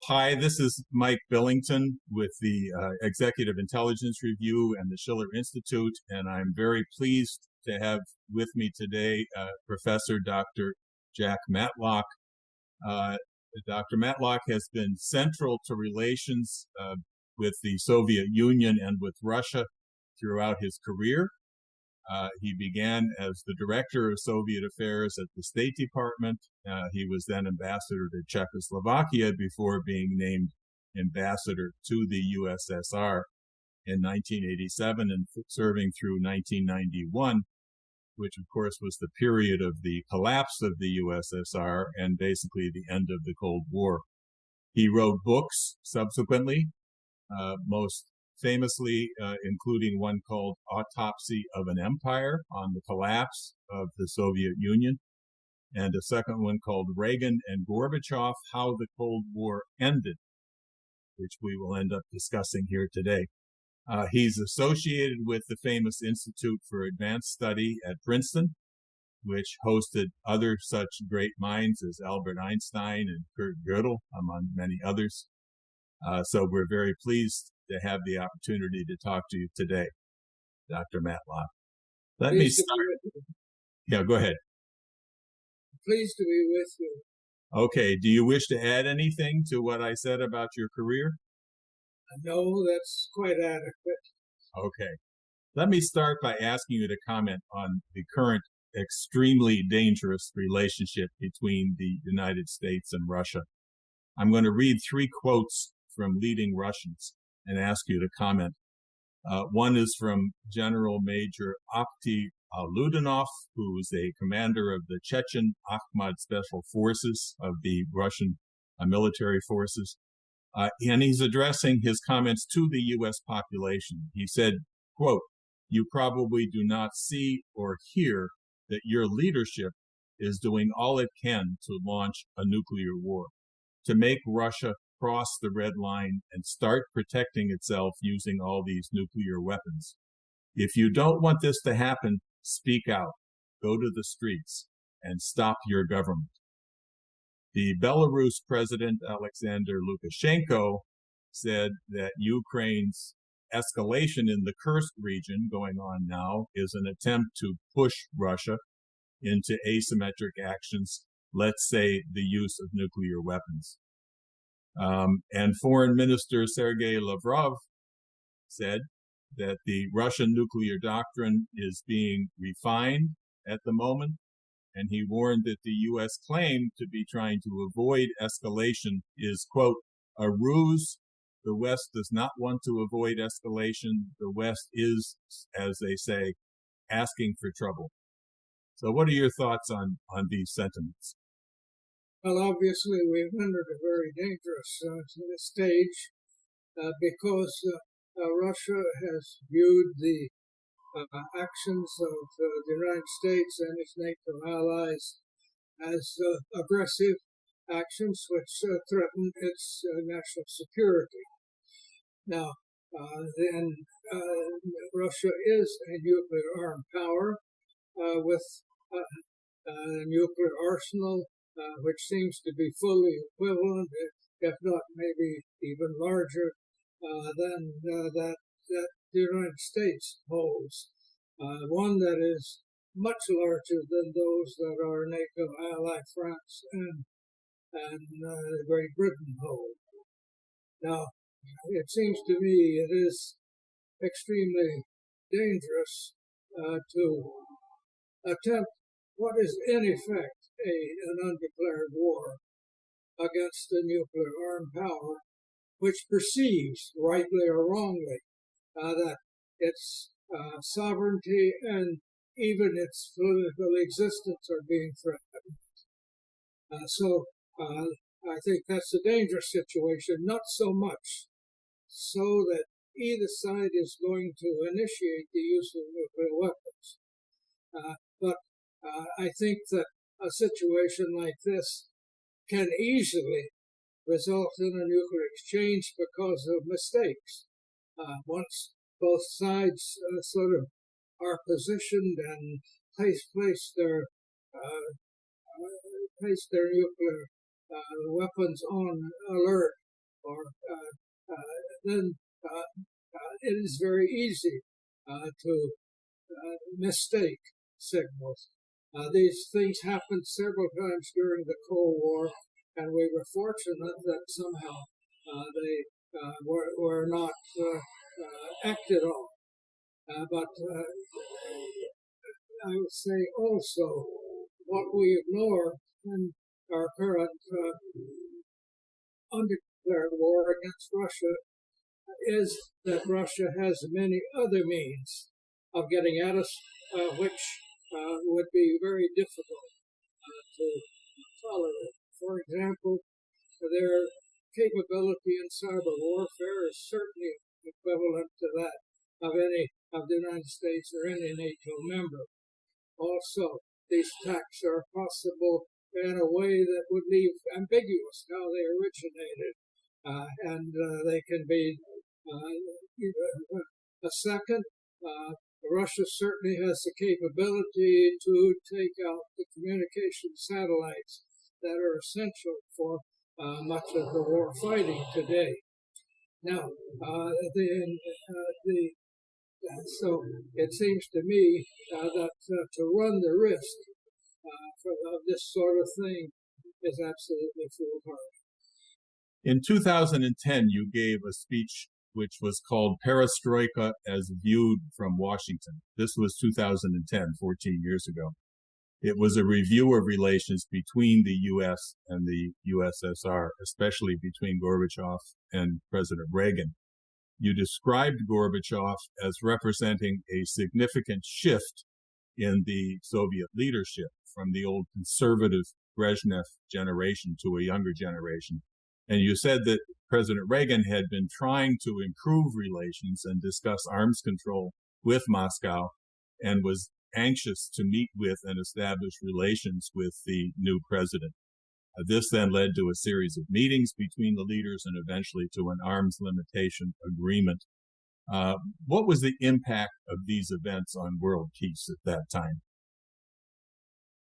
Hi, this is Mike Billington with the Executive Intelligence Review and the Schiller Institute, and I'm very pleased to have with me today Professor Dr. Jack Matlock. Dr. Matlock has been central to relations with the Soviet Union and with Russia throughout his career. He began as the director of Soviet affairs at the State Department. He was then ambassador to Czechoslovakia before being named ambassador to the USSR in 1987 and serving through 1991, which of course was the period of the collapse of the USSR and basically the end of the Cold War. He wrote books subsequently, most famously including one called Autopsy of an Empire on the collapse of the Soviet Union, and a second one called Reagan and Gorbachev, How the Cold War Ended, which we will end up discussing here today. He's associated with the famous Institute for Advanced Study at Princeton, which hosted other such great minds as Albert Einstein and Kurt Gödel, among many others. So we're very pleased to have the opportunity to talk to you today, Dr. Matlock. Let me start. Yeah, go ahead. Pleased to be with you. Okay, do you wish to add anything to what I said about your career? No, that's quite adequate. Okay. Let me start by asking you to comment on the current extremely dangerous relationship between the United States and Russia. I'm going to read three quotes from leading Russians and ask you to comment. One is from General Major Akhti Ludanov, who is a commander of the Chechen Akhmat Special Forces of the Russian military forces. And he's addressing his comments to the U.S. population. He said, quote, "You probably do not see or hear that your leadership is doing all it can to launch a nuclear war, to make Russia cross the red line and start protecting itself using all these nuclear weapons. If you don't want this to happen, speak out, go to the streets, and stop your government." The Belarus president, Alexander Lukashenko, said that Ukraine's escalation in the Kursk region going on now is an attempt to push Russia into asymmetric actions, let's say the use of nuclear weapons. And Foreign Minister Sergei Lavrov said that the Russian nuclear doctrine is being refined at the moment, and he warned that the U.S. claim to be trying to avoid escalation is, quote, "a ruse. The West does not want to avoid escalation. The West is, as they say, asking for trouble." So what are your thoughts on these sentiments? Well, obviously, we've entered a very dangerous stage because Russia has viewed the actions of the United States and its NATO allies as aggressive actions which threaten its national security. Now, then Russia is a nuclear-armed power with a nuclear arsenal which seems to be fully equivalent, if not maybe even larger, than that the United States holds. One that is much larger than those that our NATO ally France and Great Britain hold. Now, it seems to me it is extremely dangerous to attempt what is in effect an undeclared war against a nuclear-armed power which perceives, rightly or wrongly, that its sovereignty and even its political existence are being threatened. So I think that's a dangerous situation, not so much so that either side is going to initiate the use of nuclear weapons. But I think that a situation like this can easily result in a nuclear exchange because of mistakes. Once both sides sort of are positioned and place their nuclear weapons on alert, then it is very easy to mistake signals. These things happened several times during the Cold War, and we were fortunate that somehow they were not acted on. But I would say also what we ignore in our current undeclared war against Russia is that Russia has many other means of getting at us, which would be very difficult to tolerate. For example, their capability in cyber warfare is certainly equivalent to that of any of the United States or any NATO member. Also, these attacks are possible in a way that would leave ambiguous how they originated, and they can be a second. Russia certainly has the capability to take out the communication satellites that are essential for much of the war fighting today. Now, so it seems to me that to run the risk of this sort of thing is absolutely foolhardy. In 2010, you gave a speech which was called Perestroika as Viewed from Washington. This was 2010, 14 years ago. It was a review of relations between the U.S. and the USSR, especially between Gorbachev and President Reagan. You described Gorbachev as representing a significant shift in the Soviet leadership from the old conservative Brezhnev generation to a younger generation. And you said that President Reagan had been trying to improve relations and discuss arms control with Moscow and was anxious to meet with and establish relations with the new president. This then led to a series of meetings between the leaders and eventually to an arms limitation agreement. What was the impact of these events on world peace at that time?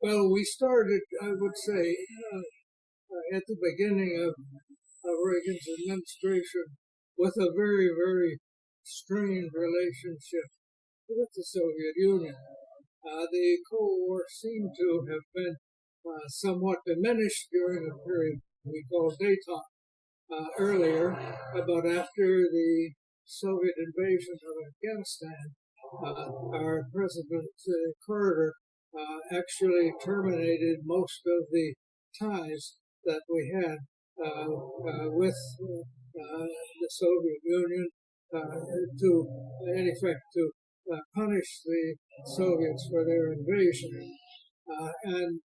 Well, we started, I would say, at the beginning of Reagan's administration with a very, very strained relationship with the Soviet Union. The Cold War seemed to have been somewhat diminished during a period we call détente earlier, but after the Soviet invasion of Afghanistan, our President Carter actually terminated most of the ties that we had with the Soviet Union to, in effect, to punish the Soviets for their invasion. And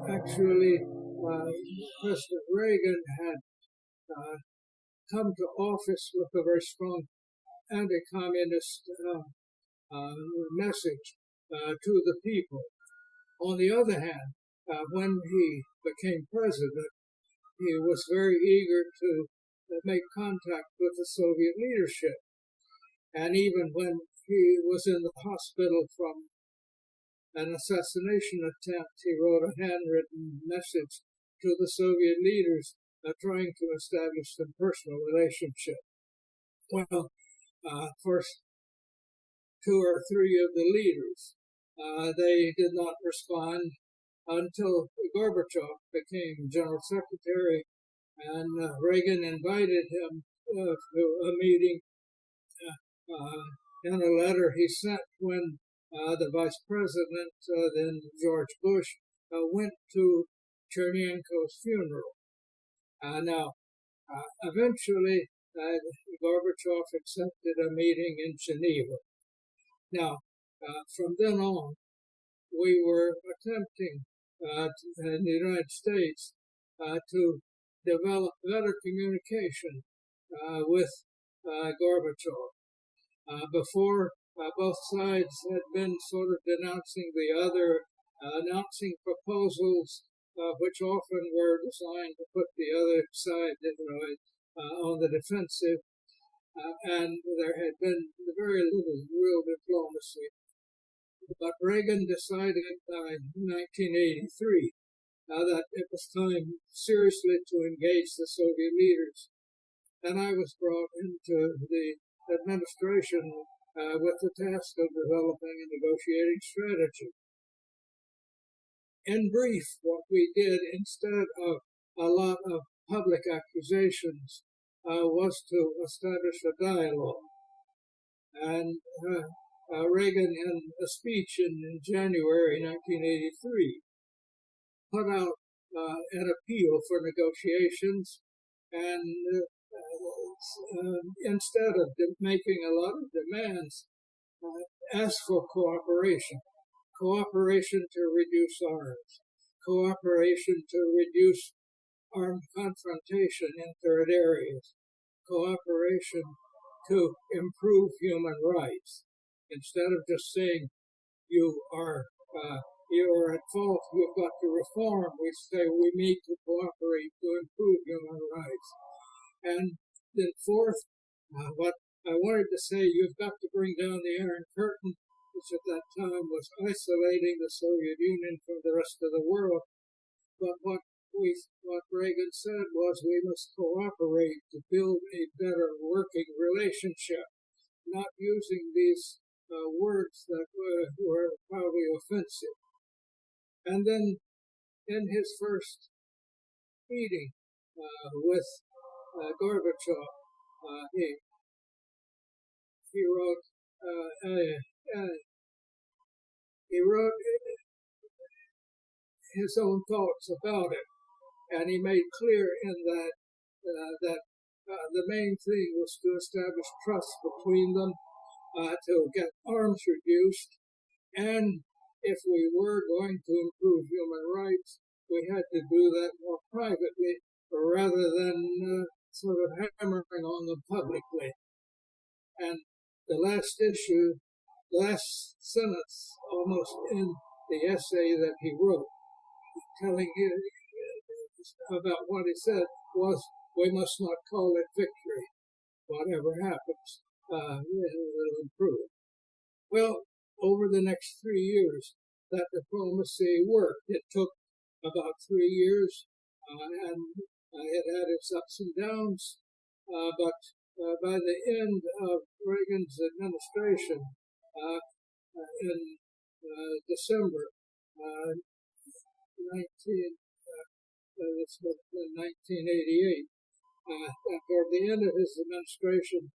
actually, President Reagan had come to office with a very strong anti-communist message to the people. On the other hand, when he became president, he was very eager to make contact with the Soviet leadership. And even when he was in the hospital from an assassination attempt, he wrote a handwritten message to the Soviet leaders trying to establish some personal relationship. Well, first 2 or 3 of the leaders, they did not respond until Gorbachev became General Secretary, and Reagan invited him to a meeting in a letter he sent when the Vice President, then George Bush, went to Chernenko's funeral. Now, eventually, Gorbachev accepted a meeting in Geneva. Now, from then on, we were attempting in the United States to develop better communication with Gorbachev. Before, both sides had been sort of denouncing the other, announcing proposals which often were designed to put the other side on the defensive, and there had been very little real diplomacy. But Reagan decided in 1983 that it was time seriously to engage the Soviet leaders. and I was brought into the administration with the task of developing a negotiating strategy. In brief, what we did, instead of a lot of public accusations, was to establish a dialogue. And Reagan, in a speech in January 1983, put out an appeal for negotiations, and instead of making a lot of demands, asked for cooperation. Cooperation to reduce arms, cooperation to reduce armed confrontation in third areas, cooperation to improve human rights. Instead of just saying you are at fault, you've got to reform, we say we need to cooperate to improve human rights. And then fourth, what I wanted to say, you've got to bring down the Iron Curtain, which at that time was isolating the Soviet Union from the rest of the world. But what Reagan said was we must cooperate to build a better working relationship, not using these words that were probably offensive. And then in his first meeting with Gorbachev, he wrote his own thoughts about it, and he made clear in that the main thing was to establish trust between them, to get arms reduced, and if we were going to improve human rights, we had to do that more privately rather than sort of hammering on them publicly. And the last sentence, almost in the essay that he wrote, telling you about what he said, was, we must not call it victory. Whatever happens, it'll improve. Well, over the next 3 years, that diplomacy worked. It took about 3 years, and it had its ups and downs, but by the end of Reagan's administration, in December 1988, toward the end of his administration,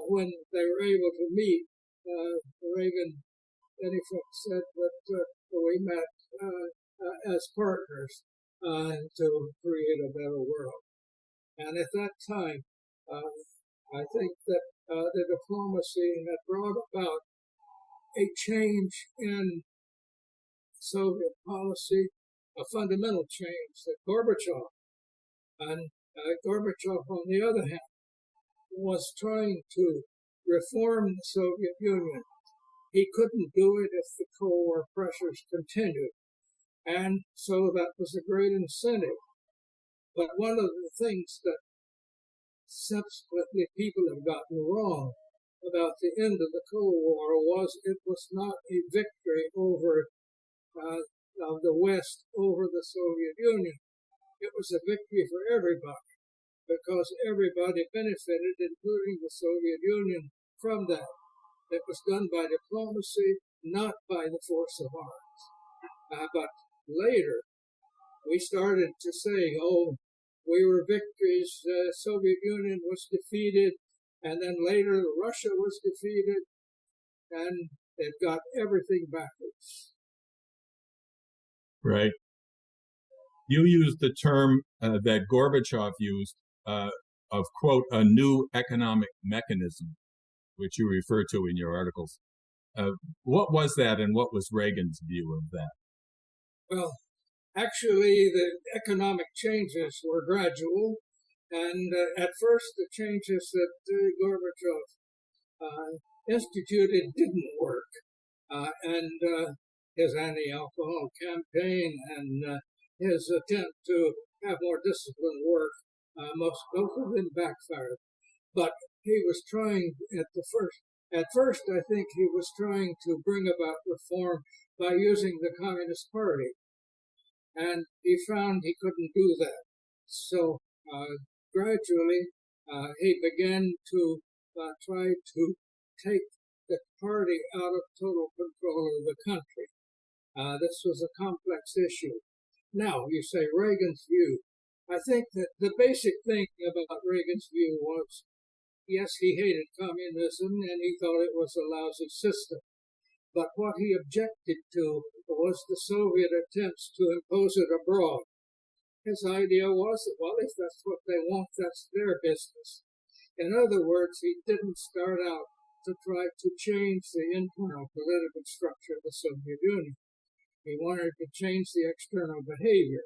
when they were able to meet, Reagan, in effect, said that we met as partners to create a better world. And at that time, I think that the diplomacy had brought about a change in Soviet policy, a fundamental change that Gorbachev, and Gorbachev, on the other hand, was trying to reform the Soviet Union. He couldn't do it if the Cold War pressures continued, and so that was a great incentive. But one of the things that subsequently people have gotten wrong about the end of the Cold War was it was not a victory over of the West over the Soviet Union. It was a victory for everybody, because everybody benefited, including the Soviet Union, from that. It was done by diplomacy, not by the force of arms. But later, we started to say, oh, we were victories, the Soviet Union was defeated, and then later Russia was defeated, and it got everything backwards. Right. You used the term that Gorbachev used of, quote, a new economic mechanism, which you refer to in your articles. What was that, and what was Reagan's view of that? Well, actually, the economic changes were gradual, and at first the changes that Gorbachev instituted didn't work, and his anti-alcohol campaign and his attempt to have more disciplined work, both of them backfired. But he was trying at first, I think he was trying to bring about reform by using the Communist Party. And he found he couldn't do that. So gradually, he began to try to take the party out of total control of the country. This was a complex issue. Now, you say Reagan's view. I think that the basic thing about Reagan's view was, yes, he hated communism and he thought it was a lousy system. But what he objected to was the Soviet attempts to impose it abroad. His idea was that, well, if that's what they want, that's their business. In other words, he didn't start out to try to change the internal political structure of the Soviet Union. He wanted to change the external behavior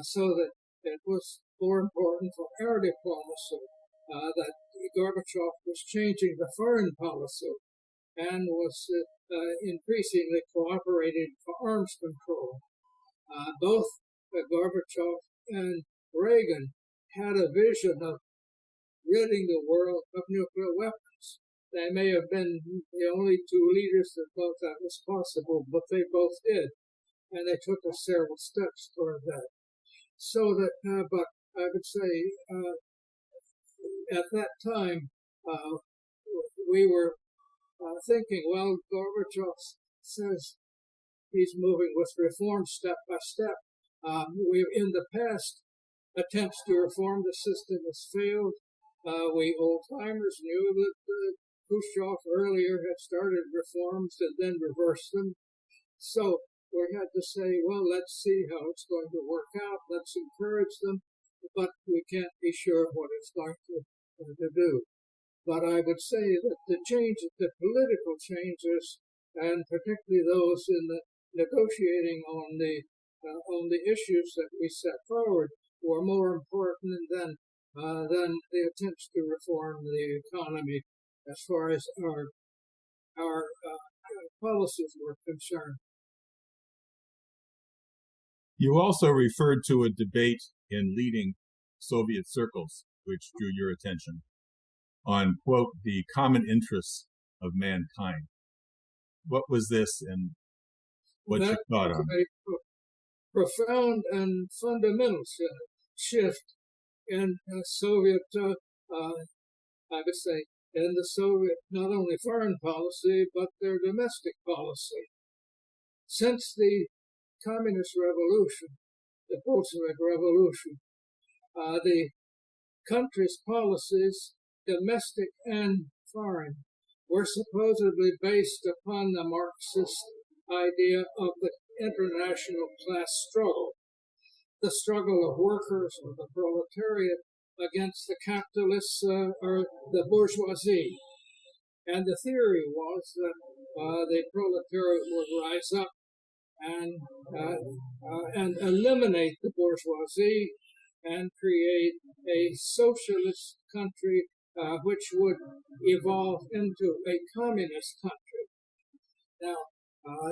so that it was more important for our diplomacy that Gorbachev was changing the foreign policy and was increasingly cooperating for arms control. Both Gorbachev and Reagan had a vision of ridding the world of nuclear weapons. They may have been the only two leaders that thought that was possible, but they both did, and they took several steps toward that. So that, but I would say, at that time, we were thinking, well, Gorbachev says he's moving with reform step by step. We've in the past attempts to reform the system has failed. We old-timers knew that Khrushchev earlier had started reforms and then reversed them. So we had to say, well, let's see how it's going to work out. Let's encourage them, but we can't be sure what it's going to do. But I would say that the political changes, and particularly those in the negotiating on the issues that we set forward, were more important than the attempts to reform the economy as far as our policies were concerned. You also referred to a debate in leading Soviet circles, which drew your attention, on, quote, the common interests of mankind. What was this and what's your thought on it? Profound and fundamental shift in Soviet, I would say, in the Soviet, not only foreign policy, but their domestic policy. Since the Communist Revolution, the Bolshevik Revolution, the country's policies, domestic and foreign, were supposedly based upon the Marxist idea of the international class struggle, the struggle of workers or the proletariat against the capitalists or the bourgeoisie. And the theory was that the proletariat would rise up and eliminate the bourgeoisie and create a socialist country which would evolve into a communist country. Now,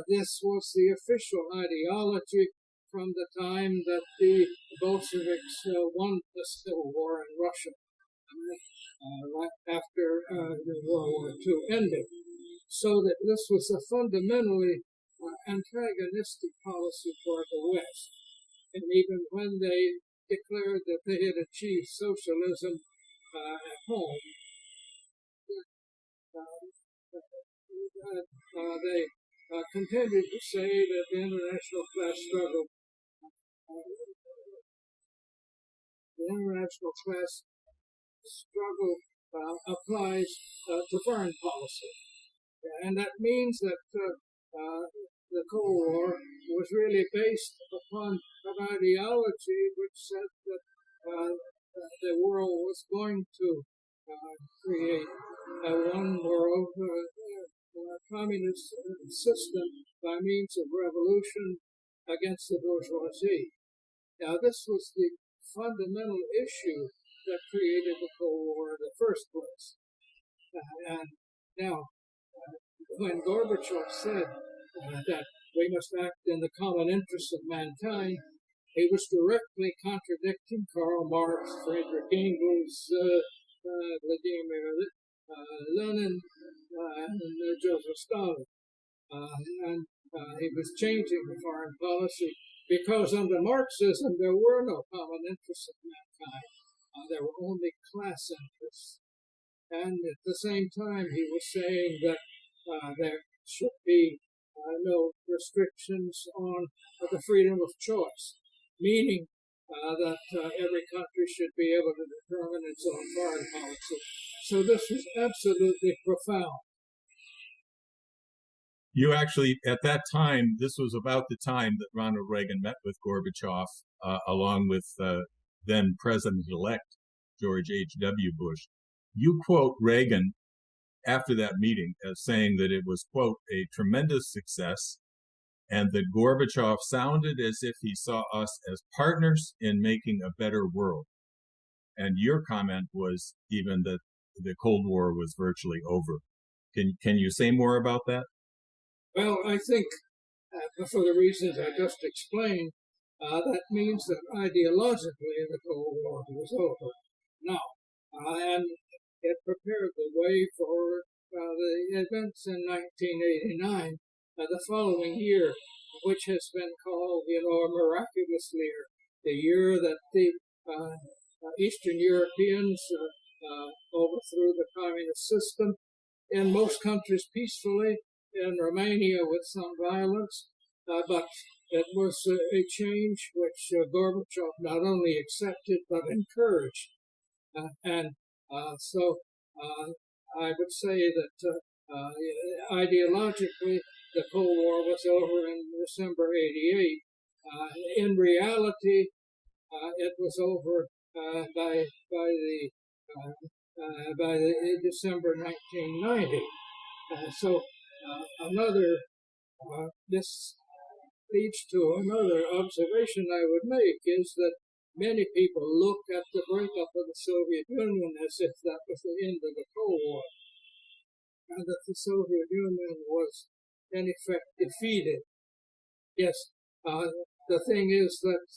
this was the official ideology from the time that the Bolsheviks won the Civil War in Russia, right after the World War II ended. So that this was a fundamentally antagonistic policy toward the West. And even when they declared that they had achieved socialism at home, they continued to say that the international class struggle applies to foreign policy. And that means that the Cold War was really based upon an ideology which said that the world was going to create a one world communist system by means of revolution against the bourgeoisie. Now, this was the fundamental issue that created the Cold War in the first place. And now, when Gorbachev said that we must act in the common interests of mankind, he was directly contradicting Karl Marx, Friedrich Engels, Vladimir Lenin, and Joseph Stalin. And he was changing the foreign policy because under Marxism there were no common interests of mankind. There were only class interests. And at the same time, he was saying that there should be no restrictions on the freedom of choice, meaning that every country should be able to determine its own foreign policy. So this was absolutely profound. You actually, at that time, this was about the time that Ronald Reagan met with Gorbachev, along with then President-elect George H.W. Bush. You quote Reagan after that meeting as saying that it was, quote, a tremendous success, and that Gorbachev sounded as if he saw us as partners in making a better world. And your comment was even that the Cold War was virtually over. Can you say more about that? Well, I think for the reasons I just explained, that means that ideologically the Cold War was over now. And it prepared the way for the events in 1989, the following year, which has been called, a miraculous year, the year that the Eastern Europeans overthrew the communist system in most countries peacefully, in Romania with some violence, but it was a change which Gorbachev not only accepted but encouraged. So I would say that ideologically the Cold War was over in December '88. In reality, it was over by the December 1990. This leads to another observation I would make, is that many people look at the breakup of the Soviet Union as if that was the end of the Cold War, and that the Soviet Union was in effect defeated. Yes, the thing is that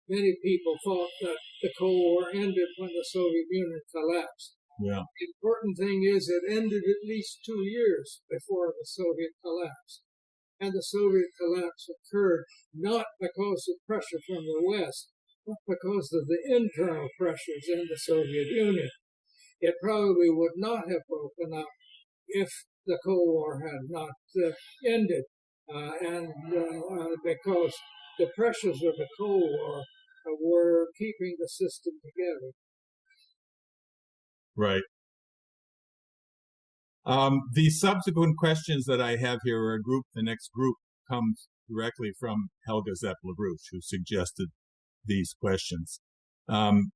many people thought that the Cold War ended when the Soviet Union collapsed. Yeah. The important thing is it ended at least 2 years before the Soviet collapse. And the Soviet collapse occurred not because of pressure from the West, but because of the internal pressures in the Soviet Union. It probably would not have broken up if the Cold War had not ended, because the pressures of the Cold War were keeping the system together. Right. The subsequent questions that I have here are the next group comes directly from Helga Zepp-LaRouche, who suggested these questions. And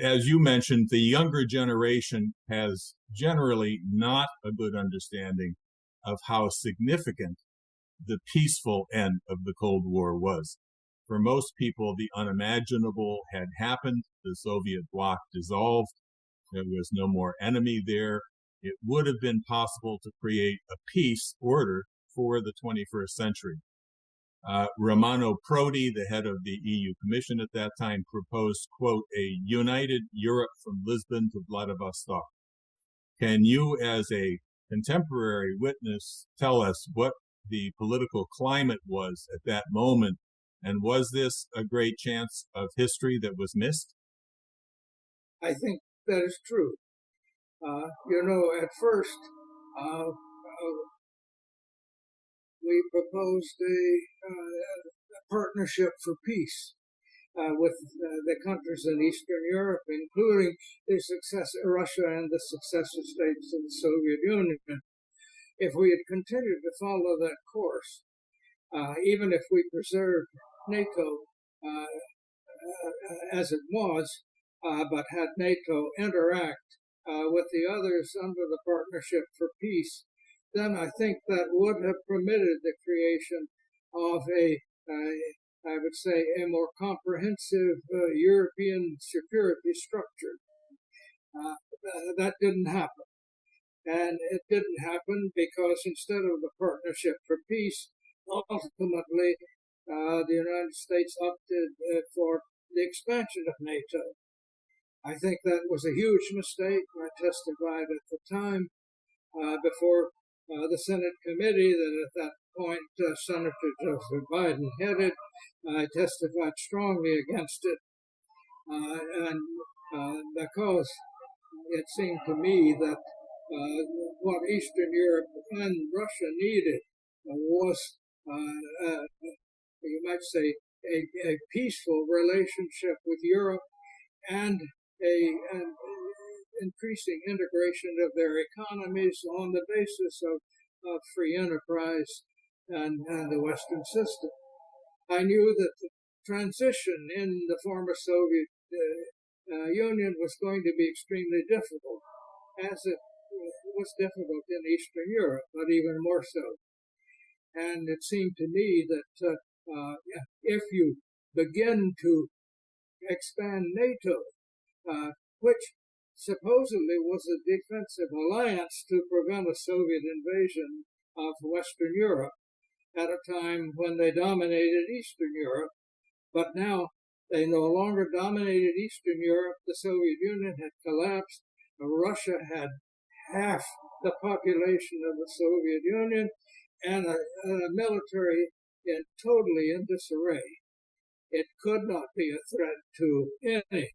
as you mentioned, the younger generation has generally not a good understanding of how significant the peaceful end of the Cold War was. For most people, the unimaginable had happened. The Soviet bloc dissolved. There was no more enemy there. It would have been possible to create a peace order for the 21st century. Romano Prodi, the head of the EU Commission at that time, proposed, quote, a united Europe from Lisbon to Vladivostok. Can you, as a contemporary witness, tell us what the political climate was at that moment? And was this a great chance of history that was missed? I think that is true. At first, we proposed a partnership for peace with the countries in Eastern Europe, including Russia and the successor states of the Soviet Union. If we had continued to follow that course, even if we preserved NATO as it was, but had NATO interact with the others under the Partnership for Peace, then I think that would have permitted the creation of I would say, a more comprehensive European security structure. That didn't happen. And it didn't happen because instead of the Partnership for Peace, ultimately the United States opted for the expansion of NATO. I think that was a huge mistake. I testified at the time before the Senate committee that at that point Senator Joseph Biden headed. I testified strongly against it. And because it seemed to me that what Eastern Europe and Russia needed was, you might say, a peaceful relationship with Europe and an increasing integration of their economies on the basis of free enterprise and the Western system. I knew that the transition in the former Soviet Union was going to be extremely difficult, as it was difficult in Eastern Europe, but even more so. And it seemed to me that if you begin to expand NATO, which supposedly was a defensive alliance to prevent a Soviet invasion of Western Europe at a time when they dominated Eastern Europe, but now they no longer dominated Eastern Europe. The Soviet Union had collapsed. Russia had half the population of the Soviet Union and a military totally in disarray. It could not be a threat to any.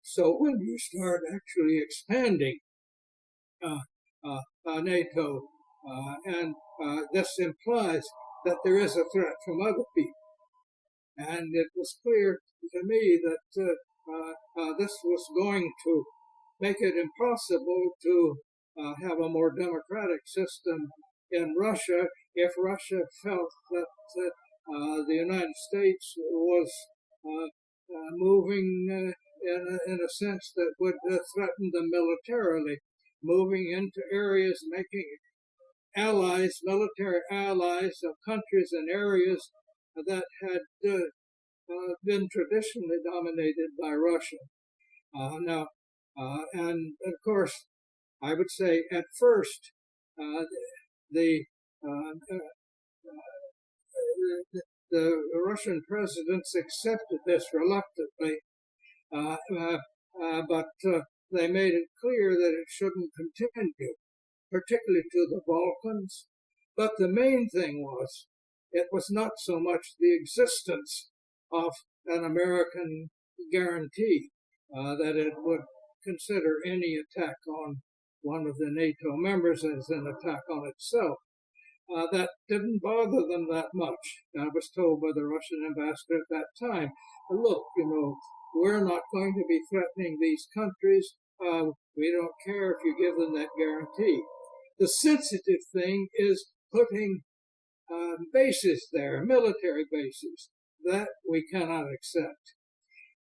So when you start actually expanding NATO, and this implies that there is a threat from other people. And it was clear to me that this was going to make it impossible to have a more democratic system in Russia if Russia felt that the United States was moving in a sense that would threaten them militarily, moving into areas, making allies, military allies of countries and areas that had been traditionally dominated by Russia. And of course, I would say at first the Russian presidents accepted this reluctantly, but they made it clear that it shouldn't continue, particularly to the Balkans. But the main thing was, it was not so much the existence of an American guarantee that it would consider any attack on one of the NATO members as an attack on itself. That didn't bother them that much. I was told by the Russian ambassador at that time, look, we're not going to be threatening these countries. We don't care if you give them that guarantee. The sensitive thing is putting bases there, military bases, that we cannot accept.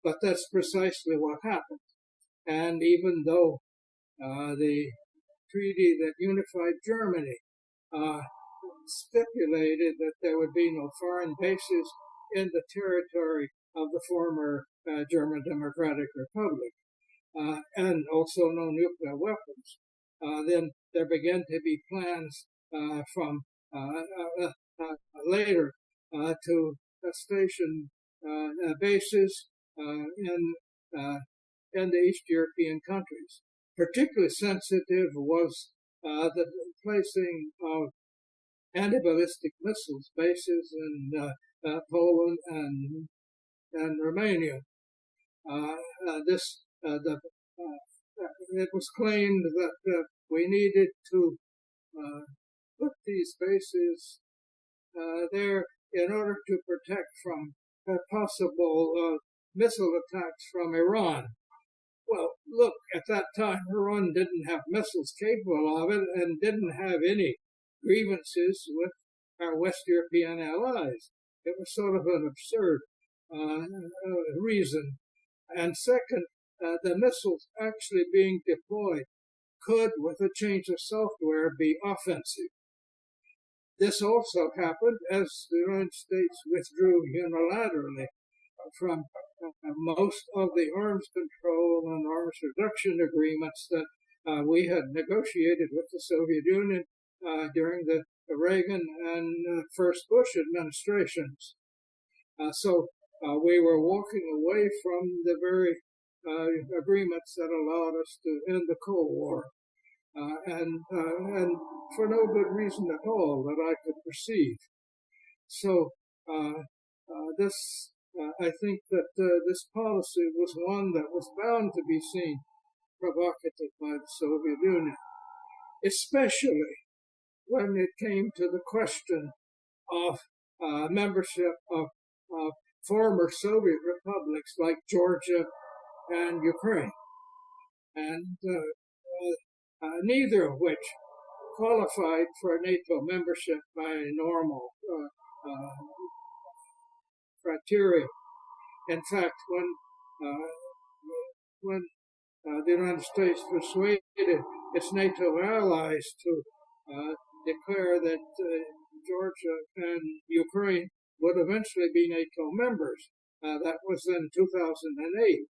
But that's precisely what happened. And even though the treaty that unified Germany stipulated that there would be no foreign bases in the territory of the former German Democratic Republic, and also no nuclear weapons, then there began to be plans from later to station bases in the East European countries. Particularly sensitive was the placing of anti-ballistic missiles bases in Poland and Romania. It was claimed that we needed to put these bases there in order to protect from possible missile attacks from Iran. Well, look, at that time, Iran didn't have missiles capable of it and didn't have any grievances with our West European allies. It was sort of an absurd reason. And second, the missiles actually being deployed could, with a change of software, be offensive. This also happened as the United States withdrew unilaterally from most of the arms control and arms reduction agreements that we had negotiated with the Soviet Union during the Reagan and first Bush administrations. So we were walking away from the very agreements that allowed us to end the Cold War, and for no good reason at all that I could perceive. So this I think that this policy was one that was bound to be seen provocative by the Soviet Union, especially when it came to the question of membership of former Soviet republics like Georgia and Ukraine, and neither of which qualified for NATO membership by normal criteria. In fact, when the United States persuaded its NATO allies to declare that Georgia and Ukraine would eventually be NATO members, that was in 2008.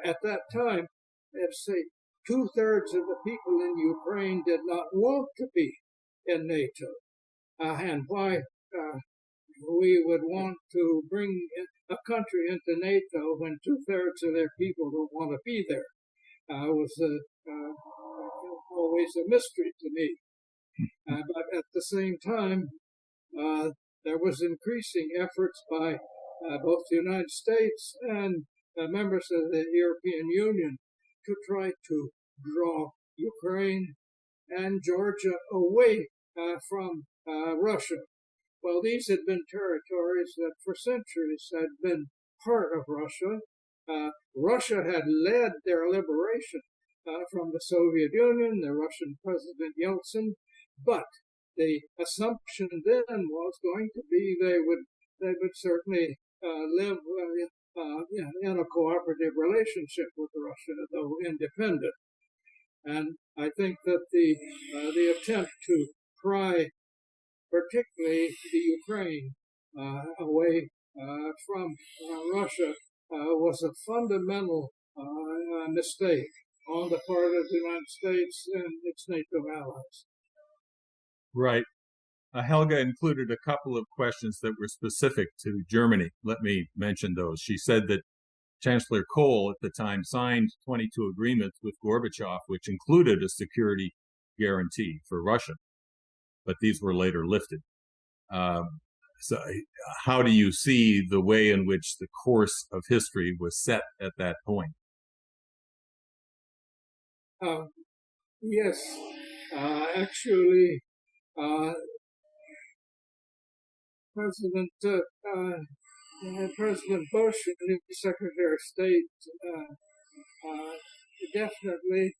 At that time, let's say 2/3 of the people in Ukraine did not want to be in NATO. And why we would want to bring a country into NATO when 2/3 of their people don't want to be there was always a mystery to me. But at the same time, there was increasing efforts by both the United States and members of the European Union to try to draw Ukraine and Georgia away from Russia. Well, these had been territories that for centuries had been part of Russia. Russia had led their liberation from the Soviet Union, the Russian President Yeltsin, but the assumption then was going to be they would certainly live in a cooperative relationship with Russia, though independent. And I think that the attempt to pry, particularly the Ukraine, away from Russia was a fundamental mistake on the part of the United States and its NATO allies. Right. Helga included a couple of questions that were specific to Germany. Let me mention those. She said that Chancellor Kohl at the time signed 22 agreements with Gorbachev, which included a security guarantee for Russia, but these were later lifted. So how do you see the way in which the course of history was set at that point? Yes, actually, President Bush and the Secretary of State definitely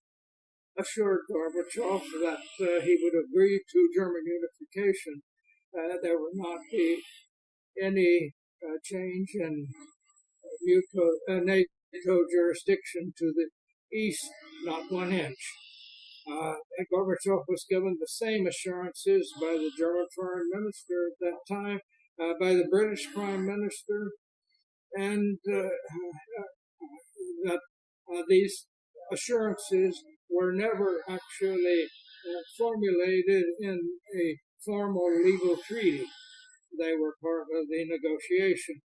assured Gorbachev that he would agree to German unification. There would not be any change in NATO jurisdiction to the east, not 1 inch. Gorbachev was given the same assurances by the German foreign minister at that time, by the British prime minister, and that these assurances were never actually formulated in a formal legal treaty. They were part of the negotiation.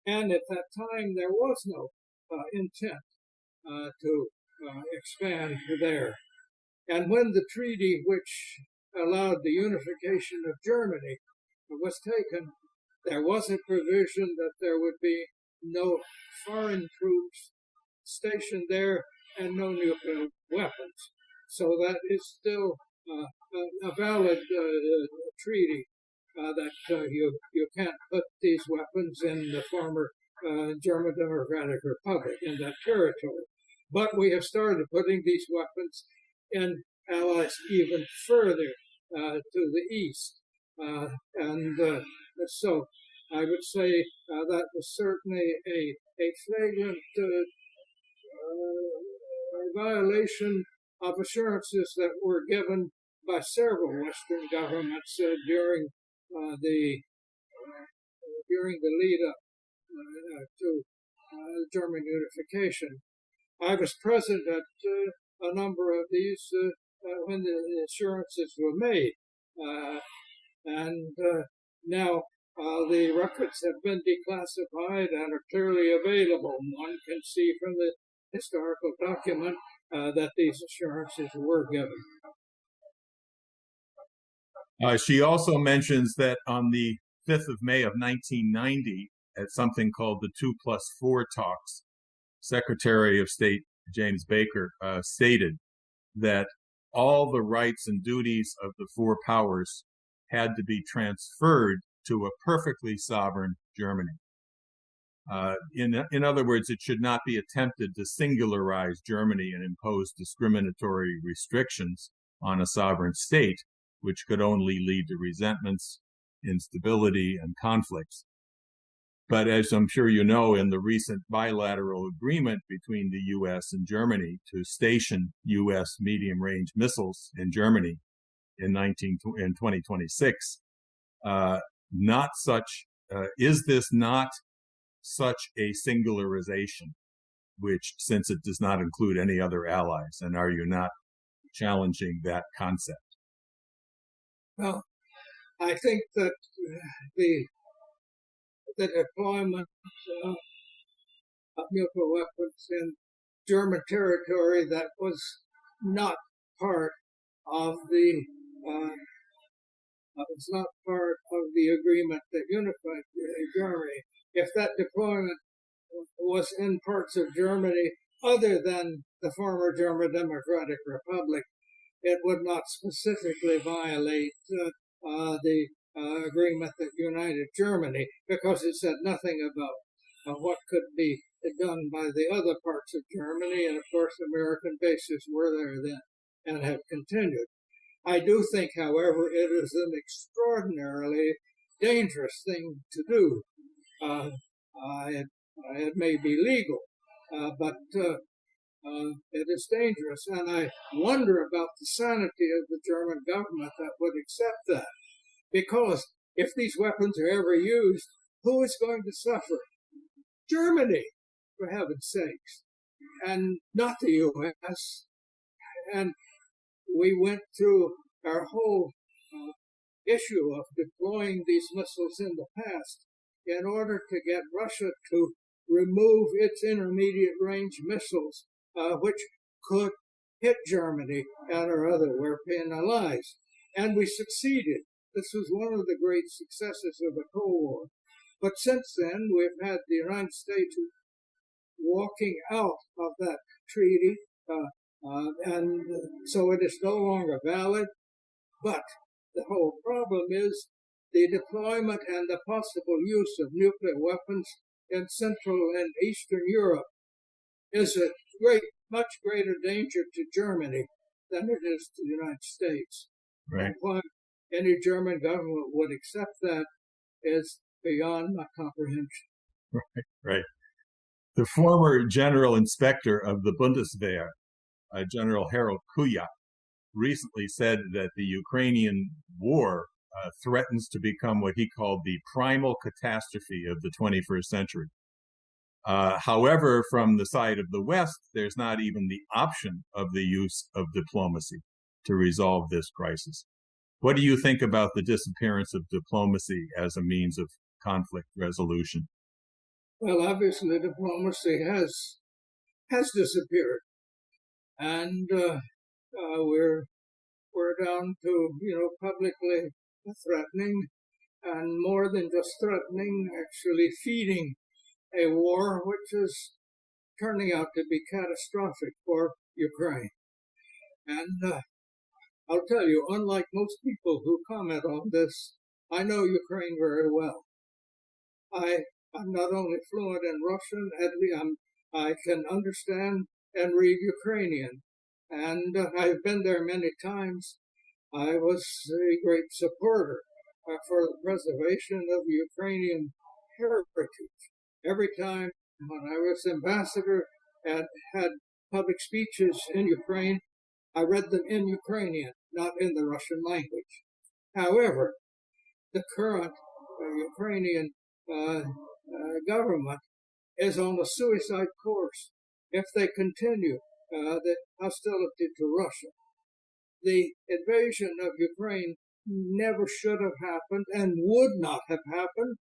And at that time, there was no intent to expand there. And when the treaty which allowed the unification of Germany was taken, there was a provision that there would be no foreign troops stationed there and no nuclear weapons. So that is still a valid treaty that you can't put these weapons in the former German Democratic Republic in that territory. But we have started putting these weapons in allies even further to the east. And so I would say that was certainly a flagrant violation of assurances that were given by several Western governments during the lead up to German unification. I was present at a number of these when the assurances were made, and now the records have been declassified and are clearly available. One can see from the historical document that these assurances were given. She also mentions that on the 5th of May of 1990, at something called the 2+4 talks, Secretary of State James Baker stated that all the rights and duties of the four powers had to be transferred to a perfectly sovereign Germany. In other words, it should not be attempted to singularize Germany and impose discriminatory restrictions on a sovereign state, which could only lead to resentments, instability, and conflicts. But as I'm sure you know, in the recent bilateral agreement between the U.S. and Germany to station U.S. medium-range missiles in Germany in 2026, is this not such a singularization, which, since it does not include any other allies, and are you not challenging that concept? Well, I think that the deployment of nuclear weapons in German territory that was not part of the agreement that unified Germany. If that deployment was in parts of Germany other than the former German Democratic Republic, it would not specifically violate the agreement that united Germany, because it said nothing about what could be done by the other parts of Germany, and of course American bases were there then and have continued. I do think, however, it is an extraordinarily dangerous thing to do. It may be legal, but it is dangerous, and I wonder about the sanity of the German government that would accept that. Because if these weapons are ever used, who is going to suffer? Germany, for heaven's sakes, and not the U.S. And we went through our whole issue of deploying these missiles in the past in order to get Russia to remove its intermediate range missiles, which could hit Germany and our other European allies. And we succeeded. This was one of the great successes of the Cold War. But since then, we've had the United States walking out of that treaty, and so it is no longer valid. But the whole problem is the deployment and the possible use of nuclear weapons in Central and Eastern Europe is a much greater danger to Germany than it is to the United States. Right. And why any German government would accept that is beyond my comprehension. Right. The former general inspector of the Bundeswehr, General Harold Kujat, recently said that the Ukrainian war threatens to become what he called the primal catastrophe of the 21st century. However, from the side of the West, there's not even the option of the use of diplomacy to resolve this crisis. What do you think about the disappearance of diplomacy as a means of conflict resolution? Well, obviously, diplomacy has disappeared, and we're down to publicly threatening, and more than just threatening, actually feeding a war which is turning out to be catastrophic for Ukraine. And I'll tell you, unlike most people who comment on this, I know Ukraine very well. I'm not only fluent in Russian, I can understand and read Ukrainian, and I've been there many times. I was a great supporter for the preservation of Ukrainian heritage. Every time when I was ambassador and had public speeches in Ukraine, I read them in Ukrainian, not in the Russian language. However, the current Ukrainian government is on a suicide course if they continue the hostility to Russia. The invasion of Ukraine never should have happened and would not have happened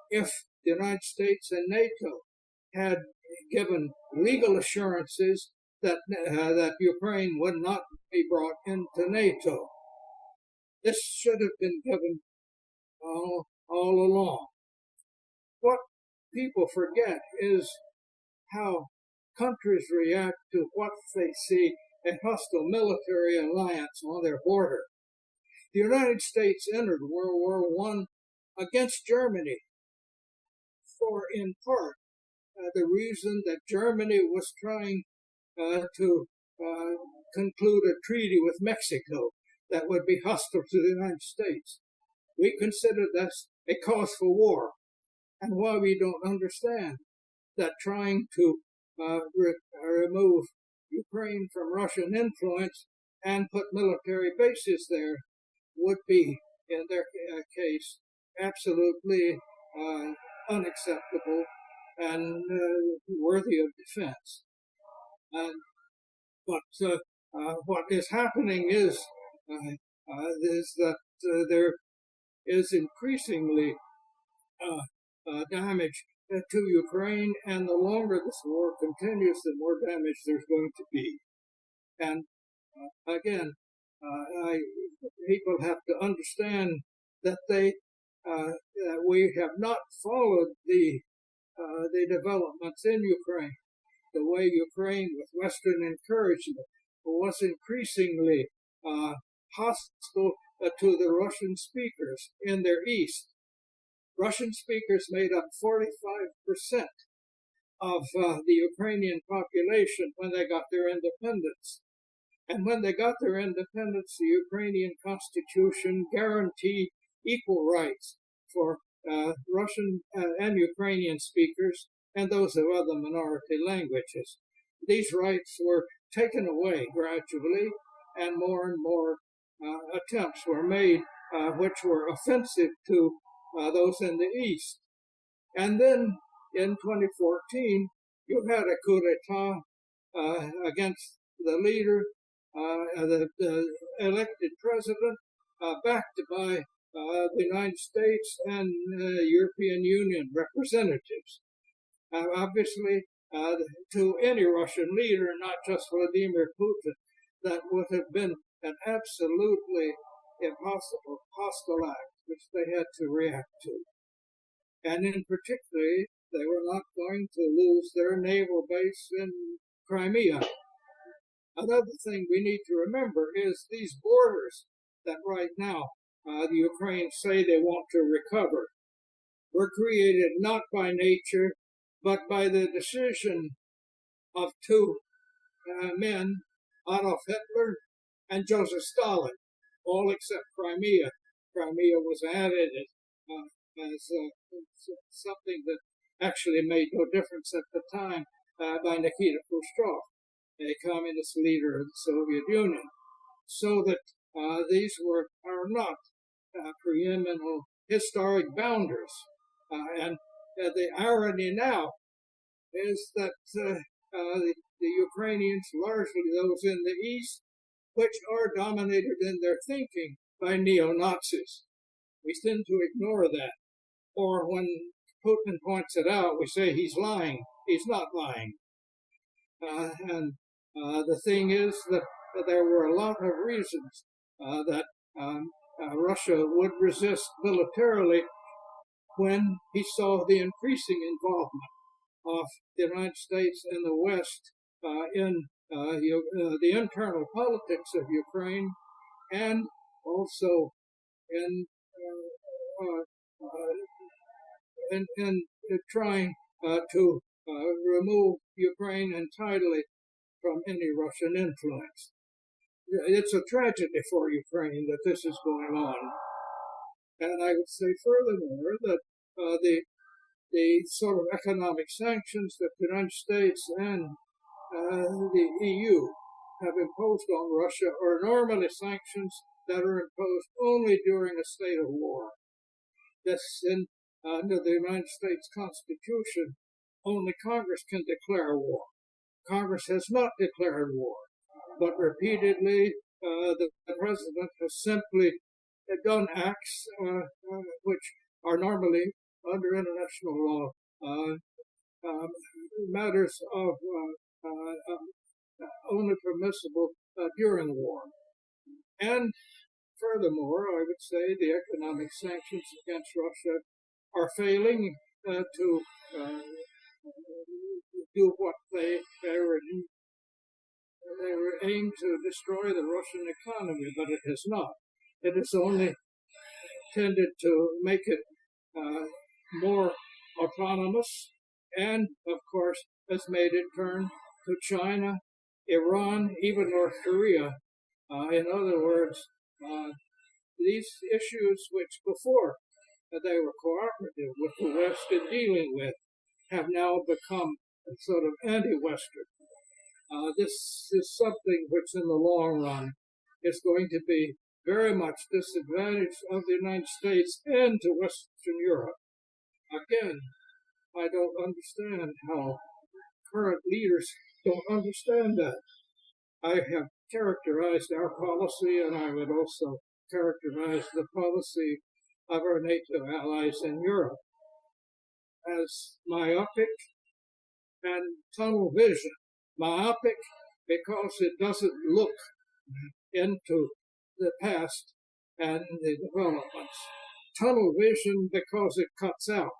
if the United States and NATO had given legal assurances that Ukraine would not be brought into NATO. This should have been given all along. What people forget is how countries react to what they see a hostile military alliance on their border. The United States entered World War I against Germany for, in part, the reason that Germany was trying to conclude a treaty with Mexico that would be hostile to the United States. We consider this a cause for war, and why we don't understand that trying to remove Ukraine from Russian influence and put military bases there would be, in their case, absolutely unacceptable and worthy of defense. But what is happening is that there is increasingly damage to Ukraine, and the longer this war continues, the more damage there's going to be. And again, people have to understand that we have not followed the developments in Ukraine the way Ukraine, with Western encouragement, was increasingly hostile to the Russian speakers in their east. Russian speakers made up 45% of the Ukrainian population when they got their independence. And when they got their independence, the Ukrainian constitution guaranteed equal rights for Russian and Ukrainian speakers and those of other minority languages. These rights were taken away gradually, and more attempts were made which were offensive to those in the East. And then in 2014, you had a coup d'etat against the leader, the elected president, backed by the United States and European Union representatives. Obviously, to any Russian leader, not just Vladimir Putin, that would have been an absolutely impossible hostile act, which they had to react to. And in particular, they were not going to lose their naval base in Crimea. Another thing we need to remember is these borders that right now the Ukrainians say they want to recover were created not by nature, but by the decision of two men, Adolf Hitler and Joseph Stalin, all except Crimea. Crimea was added as something that actually made no difference at the time by Nikita Khrushchev, a communist leader of the Soviet Union. So that these are not preeminent historic boundaries. And the irony now is that the Ukrainians, largely those in the East, which are dominated in their thinking by neo-Nazis. We tend to ignore that. Or when Putin points it out, we say he's lying. He's not lying. And the thing is that there were a lot of reasons that Russia would resist militarily when he saw the increasing involvement of the United States and the West in the internal politics of Ukraine, and also in trying to remove Ukraine entirely from any Russian influence. It's a tragedy for Ukraine that this is going on. And I would say furthermore that the sort of economic sanctions that the United States and the EU have imposed on Russia are normally sanctions that are imposed only during a state of war. This, under the United States Constitution, only Congress can declare war. Congress has not declared war, but repeatedly the president has simply done acts which are normally, under international law, matters of only permissible during war. And furthermore, I would say the economic sanctions against Russia are failing to do what they were aimed to destroy the Russian economy, but it has not. It has only tended to make it more autonomous, and of course has made it turn to China, Iran, even North Korea. In other words, these issues which before they were cooperative with the West in dealing with have now become sort of anti-Western. This is something which in the long run is going to be very much disadvantage of the United States and to Western Europe. Again, I don't understand how current leaders don't understand that. I have characterized our policy, and I would also characterize the policy of our NATO allies in Europe as myopic and tunnel vision. Myopic because it doesn't look into the past and the developments. Tunnel vision because it cuts out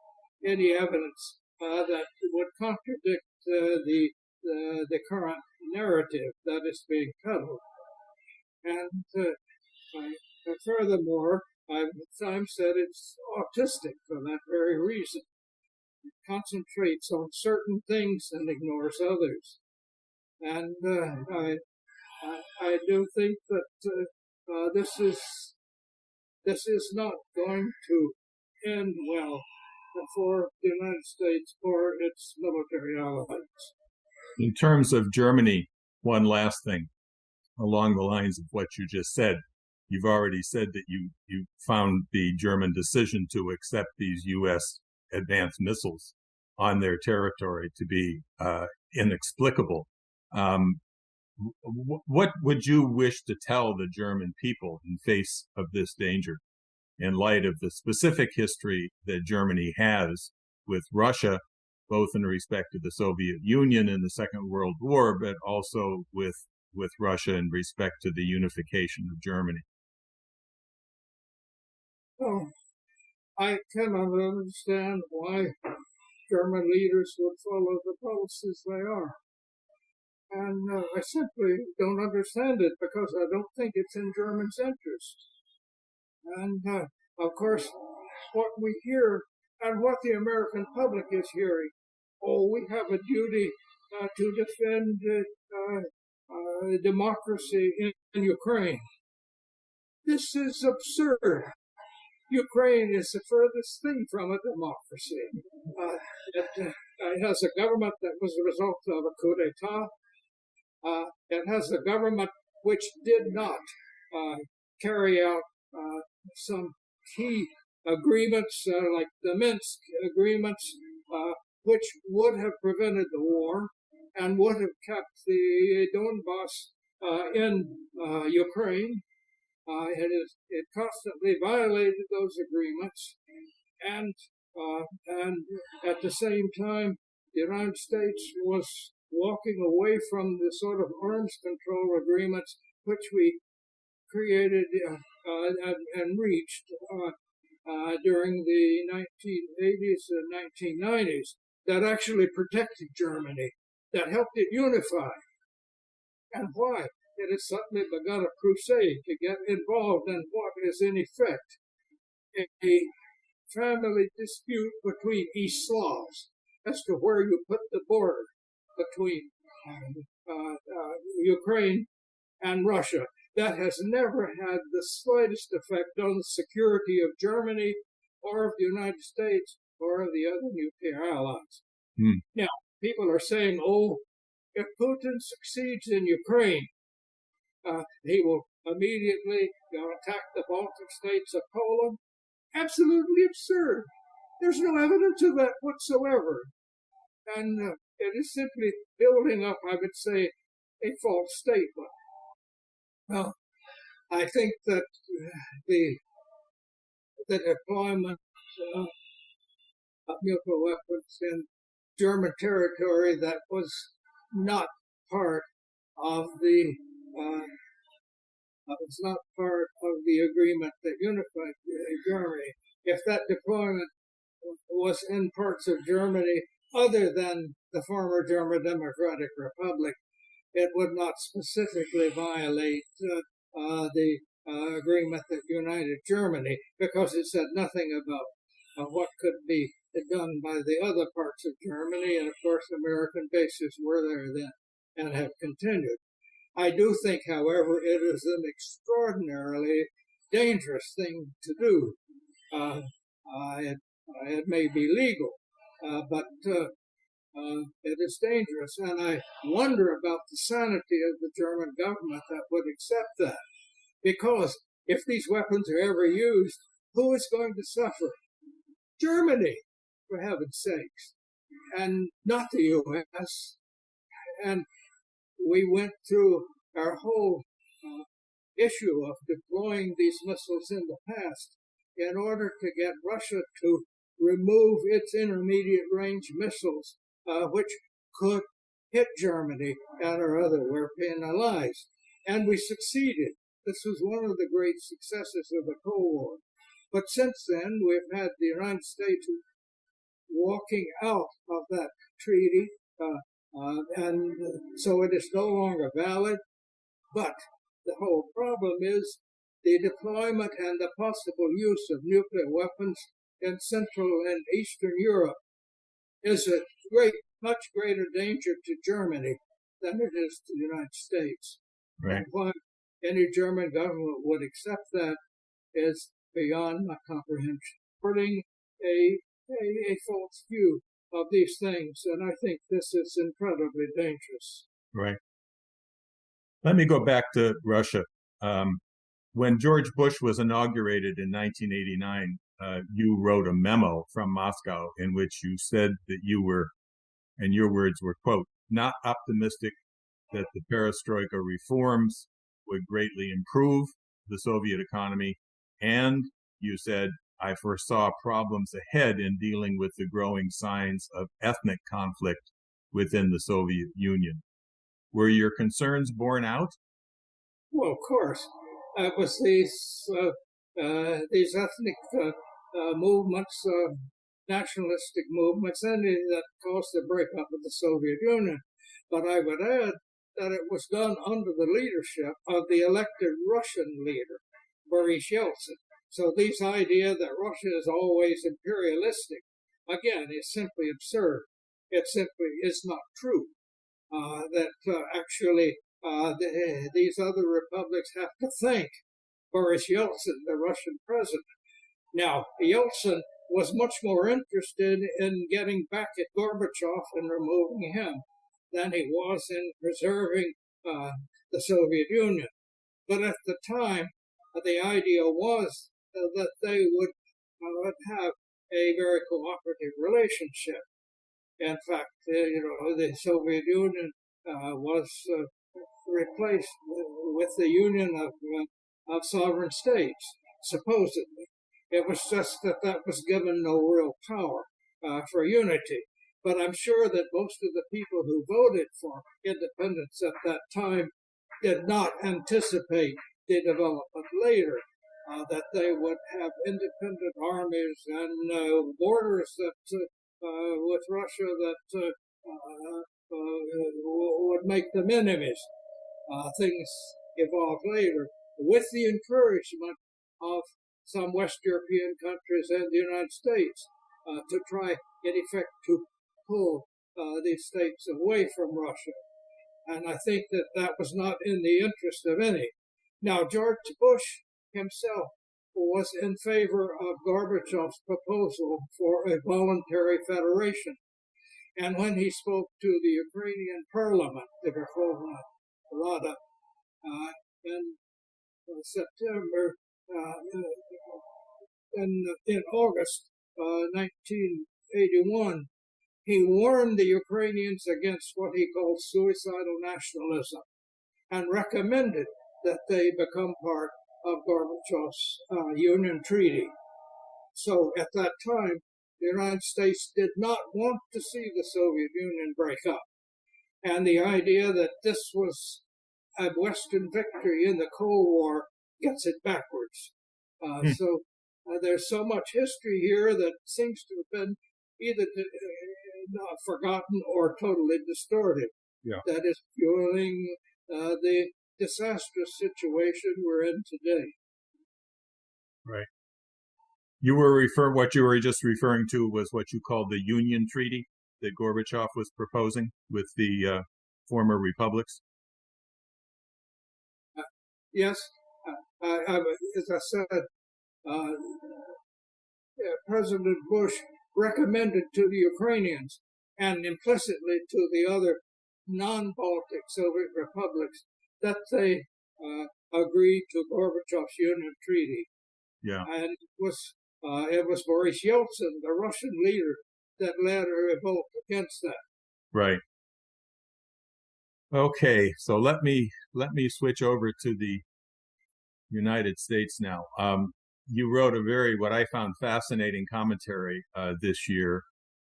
any evidence that would contradict the current narrative that is being peddled. And furthermore, I've at times said it's autistic for that very reason. It concentrates on certain things and ignores others. And I do think that this is not going to end well for the United States or its military allies. In terms of Germany, one last thing along the lines of what you just said. You've already said that you found the German decision to accept these U.S. advanced missiles on their territory to be inexplicable. What would you wish to tell the German people in face of this danger, in light of the specific history that Germany has with Russia, both in respect to the Soviet Union in the Second World War, but also with Russia in respect to the unification of Germany? Well, I cannot understand why German leaders would follow the policies they are. And I simply don't understand it because I don't think it's in Germany's interest. And of course, what we hear and what the American public is hearing, we have a duty to defend democracy in Ukraine. This is absurd. Ukraine is the furthest thing from a democracy. It has a government that was the result of a coup d'etat. It has a government which did not carry out some key agreements like the Minsk agreements, which would have prevented the war and would have kept the Donbass in Ukraine. It constantly violated those agreements, and at the same time, the United States was walking away from the sort of arms control agreements which we created and reached during the 1980s and 1990s that actually protected Germany, that helped it unify. And why? It has suddenly begun a crusade to get involved in what is in effect a family dispute between East Slavs as to where you put the border between Ukraine and Russia. That has never had the slightest effect on the security of Germany or of the United States or of the other nuclear allies. Now, people are saying, if Putin succeeds in Ukraine, he will immediately attack the Baltic states of Poland. Absolutely absurd. There's no evidence of that whatsoever. And it is simply building up, I would say, a false statement. Well, I think that the deployment of nuclear weapons in German territory that was not part of the agreement that unified Germany. If that deployment was in parts of Germany other than the former German Democratic Republic, it would not specifically violate the agreement that united Germany, because it said nothing about what could be done by the other parts of Germany. And of course, American bases were there then and have continued. I do think, however, it is an extraordinarily dangerous thing to do. It may be legal, but it is dangerous. And I wonder about the sanity of the German government that would accept that. Because if these weapons are ever used, who is going to suffer? Germany, for heaven's sakes, and not the U.S. And we went through our whole issue of deploying these missiles in the past in order to get Russia to remove its intermediate range missiles, which could hit Germany and our other European allies. And we succeeded. This was one of the great successes of the Cold War. But since then, we've had the United States walking out of that treaty, and so it is no longer valid. But the whole problem is the deployment and the possible use of nuclear weapons in Central and Eastern Europe is a much greater danger to Germany than it is to the United States. Right. And why any German government would accept that is beyond my comprehension. Putting a false view of these things, and I think this is incredibly dangerous. Right. Let me go back to Russia. When George Bush was inaugurated in 1989, you wrote a memo from Moscow in which you said that you were, and your words were, quote, not optimistic that the perestroika reforms would greatly improve the Soviet economy. And you said, I foresaw problems ahead in dealing with the growing signs of ethnic conflict within the Soviet Union. Were your concerns borne out? Well, of course. It was these ethnic movements, nationalistic movements, and that caused the breakup of the Soviet Union. But I would add that it was done under the leadership of the elected Russian leader, Boris Yeltsin. So this idea that Russia is always imperialistic, again, is simply absurd. It simply is not true. Actually these other republics have to thank Boris Yeltsin, the Russian president. Now, Yeltsin was much more interested in getting back at Gorbachev and removing him than he was in preserving the Soviet Union. But at the time, the idea was that they would have a very cooperative relationship. In fact, the Soviet Union was replaced with the union of sovereign states, supposedly. It was just that was given no real power for unity. But I'm sure that most of the people who voted for independence at that time did not anticipate the development later, that they would have independent armies and borders that with Russia that would make them enemies. Things evolved later with the encouragement of some West European countries and the United States to try, in effect, to pull these states away from Russia. And I think that that was not in the interest of any. Now, George Bush himself was in favor of Gorbachev's proposal for a voluntary federation. And when he spoke to the Ukrainian parliament, the Verkhovna Rada, in September, in August 1981, he warned the Ukrainians against what he called suicidal nationalism and recommended that they become part of Gorbachev's Union Treaty. So at that time, the United States did not want to see the Soviet Union break up. And the idea that this was a Western victory in the Cold War gets it backwards. So there's so much history here that seems to have been either forgotten or totally distorted. Yeah. That is fueling the disastrous situation we're in today. Right. What you were just referring to was what you called the Union Treaty that Gorbachev was proposing with the former republics. Yes, as I said, President Bush recommended to the Ukrainians and implicitly to the other non-Baltic Soviet republics that they agree to Gorbachev's Union Treaty. Yeah. And it was Boris Yeltsin, the Russian leader, that led a revolt against that. Right. Okay, so let me switch over to the United States now. You wrote what I found fascinating commentary this year,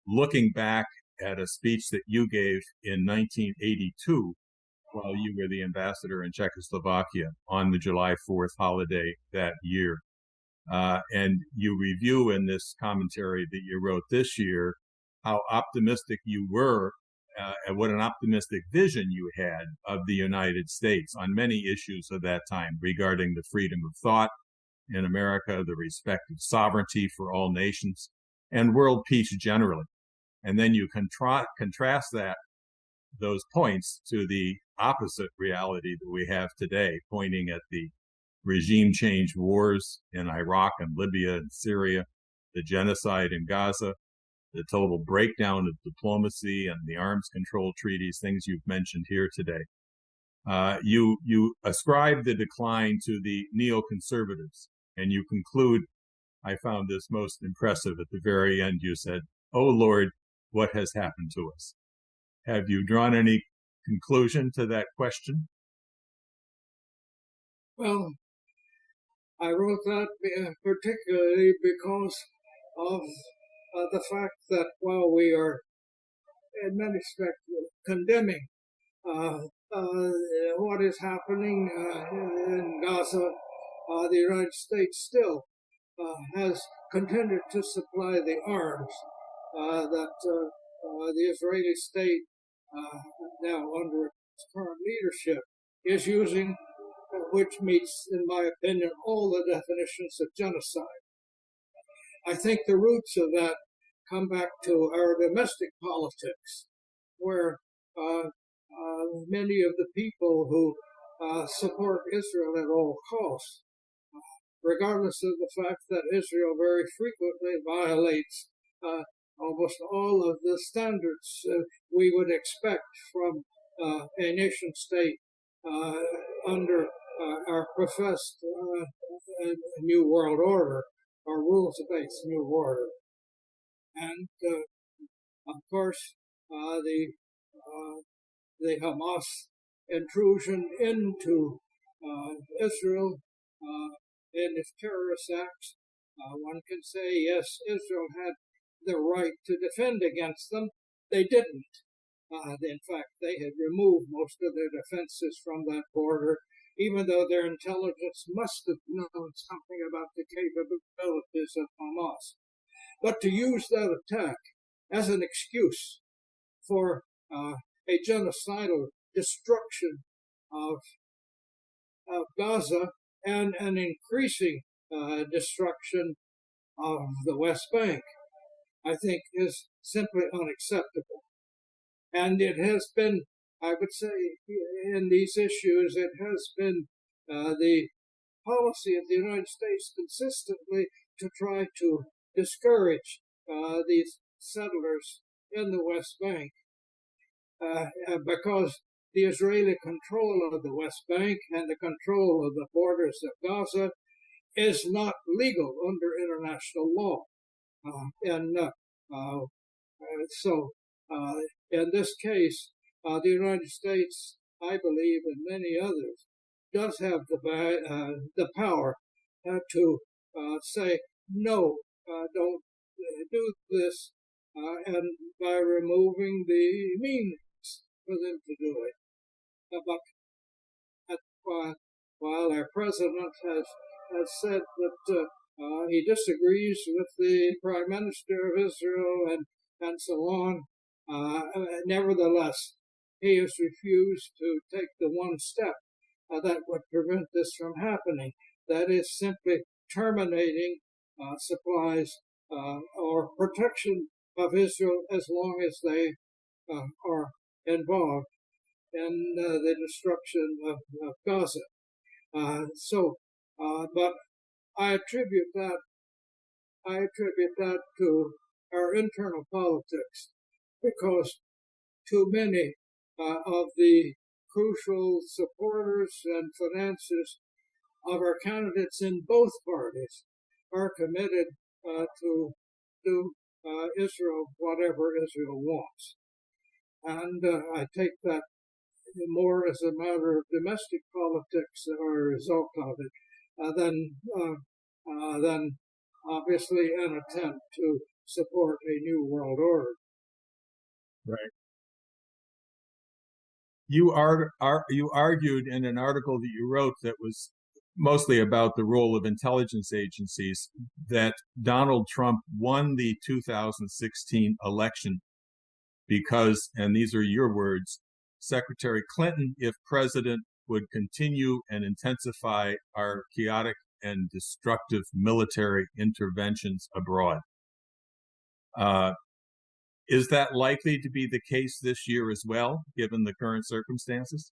looking back at a speech that you gave in 1982 while you were the ambassador in Czechoslovakia on the July 4th holiday that year. And you review in this commentary that you wrote this year how optimistic you were and what an optimistic vision you had of the United States on many issues of that time regarding the freedom of thought in America, the respect of sovereignty for all nations, and world peace generally. And then you contrast those points to the opposite reality that we have today, pointing at the regime change wars in Iraq and Libya and Syria, the genocide in Gaza, the total breakdown of diplomacy and the arms control treaties, things you've mentioned here today. You ascribe the decline to the neoconservatives, and you conclude, I found this most impressive at the very end, you said, "Oh Lord, what has happened to us?" Have you drawn any conclusion to that question? Well, I wrote that particularly because of the fact that while we are in many respects condemning what is happening in Gaza, the United States still has continued to supply the arms that the Israeli state, now under its current leadership, is using, which meets, in my opinion, all the definitions of genocide. I think the roots of that come back to our domestic politics, where many of the people who support Israel at all costs, regardless of the fact that Israel very frequently violates almost all of the standards we would expect from a nation state under our professed New World Order, or rules-based New Order. And, of course, the Hamas intrusion into Israel in its terrorist acts, one can say, yes, Israel had the right to defend against them. They didn't. In fact, they had removed most of their defenses from that border, even though their intelligence must have known something about the capabilities of Hamas. But to use that attack as an excuse for a genocidal destruction of Gaza and an increasing destruction of the West Bank, I think is simply unacceptable. And it has been, I would say, in these issues, it has been the policy of the United States consistently to try to discourage these settlers in the West Bank because the Israeli control of the West Bank and the control of the borders of Gaza is not legal under international law. So in this case, the United States, I believe, and many others, does have the power to say, no, don't do this, and by removing the means for them to do it. But while our president has said that He disagrees with the Prime Minister of Israel and so on. Nevertheless, he has refused to take the one step that would prevent this from happening. That is simply terminating supplies or protection of Israel as long as they are involved in the destruction of Gaza. But I attribute that to our internal politics, because too many of the crucial supporters and financiers of our candidates in both parties are committed to do Israel whatever Israel wants. And I take that more as a matter of domestic politics or a result of it than obviously an attempt to support a new world order. Right. You argued in an article that you wrote that was mostly about the role of intelligence agencies that Donald Trump won the 2016 election because, and these are your words, Secretary Clinton, if president, would continue and intensify our chaotic and destructive military interventions abroad. Is that likely to be the case this year as well, given the current circumstances?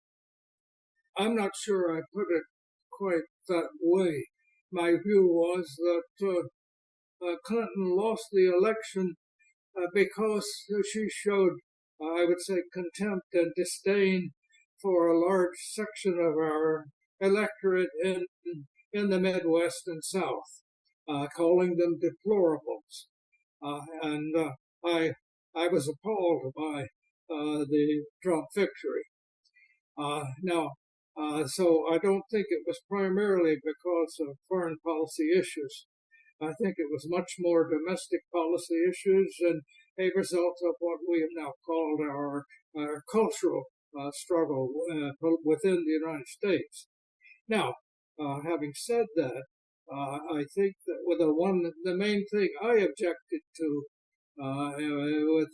I'm not sure I put it quite that way. My view was that Clinton lost the election because she showed, I would say, contempt and disdain for a large section of our electorate in the Midwest and South, calling them deplorables. I was appalled by the Trump victory. So I don't think it was primarily because of foreign policy issues. I think it was much more domestic policy issues and a result of what we have now called our cultural struggle within the United States. Now, having said that, I think that the main thing I objected to with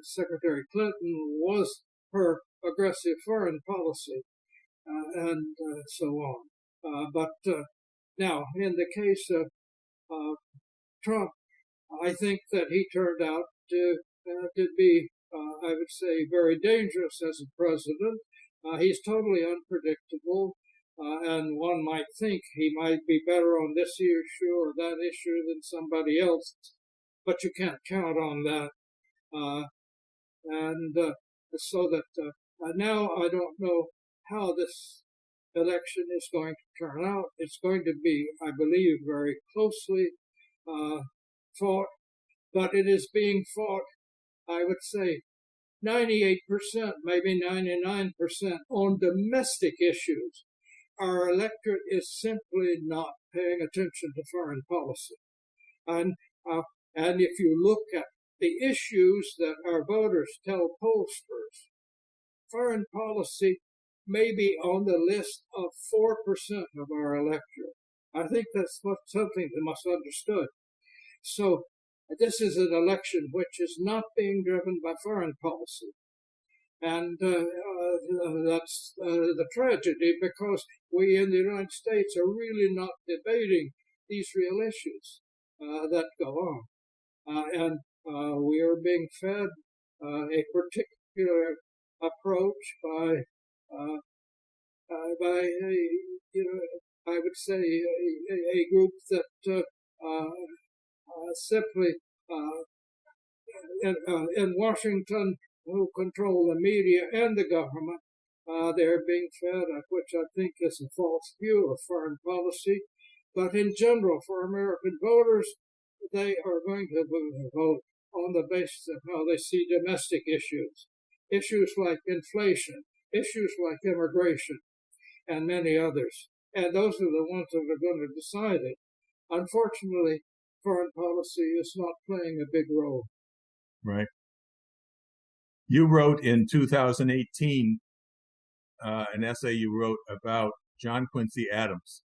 Secretary Clinton was her aggressive foreign policy and so on. But now, in the case of Trump, I think that he turned out to be, I would say, very dangerous as a president. He's totally unpredictable, and one might think he might be better on this issue or that issue than somebody else, but you can't count on that. So that now I don't know how this election is going to turn out. It's going to be, I believe, very closely fought, but it is being fought, I would say, 98%, maybe 99% on domestic issues. Our electorate is simply not paying attention to foreign policy. And if you look at the issues that our voters tell pollsters, foreign policy may be on the list of 4% of our electorate. I think that's something that must be understood. So this is an election which is not being driven by foreign policy. And that's the tragedy, because we in the United States are really not debating these real issues that go on. And we are being fed a particular approach by I would say a group that simply in Washington, who control the media and the government, they're being fed, which I think is a false view of foreign policy. But in general, for American voters, they are going to vote on the basis of how they see domestic issues, issues like inflation, issues like immigration, and many others. And those are the ones that are going to decide it. Unfortunately, foreign policy is not playing a big role. Right. You wrote in 2018 an essay you wrote about John Quincy Adams.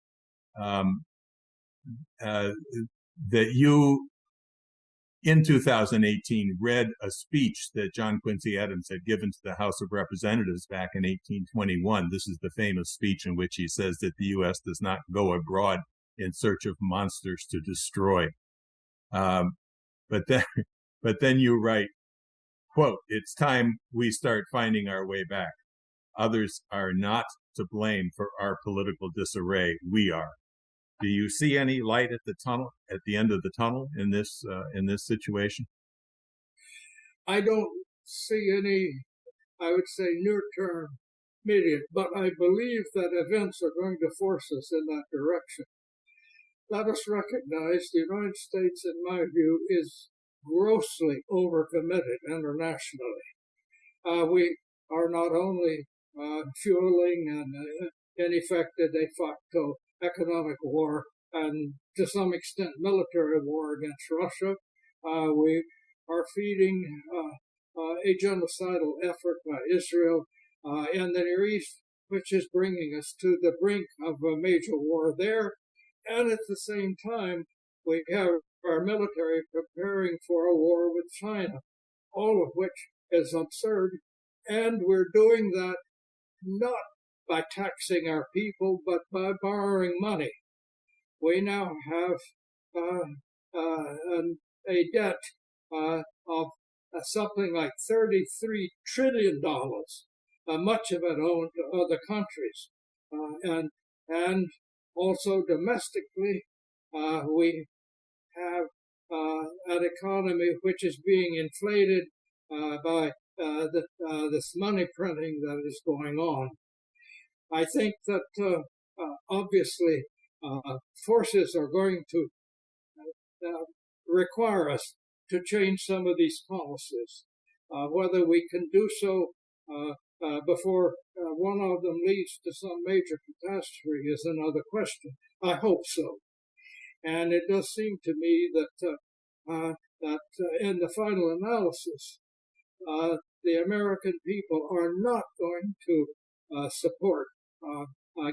that you, in 2018, read a speech that John Quincy Adams had given to the House of Representatives back in 1821. This is the famous speech in which he says that the U.S. does not go abroad in search of monsters to destroy. But then you write, quote, "It's time we start finding our way back. Others are not to blame for our political disarray. We are." Do you see any light at the end of the tunnel in this situation? I don't see any, I would say, near-term immediate, but I believe that events are going to force us in that direction. Let us recognize the United States, in my view, is grossly overcommitted internationally. We are not only fueling and, in effect, a de facto economic war and, to some extent, military war against Russia. We are feeding a genocidal effort by Israel in the Near East, which is bringing us to the brink of a major war there. And at the same time, we have our military preparing for a war with China, all of which is absurd. And we're doing that not by taxing our people, but by borrowing money. We now have a debt of something like $33 trillion, much of it owned to other countries. And also domestically, we have an economy which is being inflated by this money printing that is going on. I think that obviously forces are going to require us to change some of these policies. Whether we can do so before one of them leads to some major catastrophe is another question. I hope so. And it does seem to me that in the final analysis, the American people are not going to support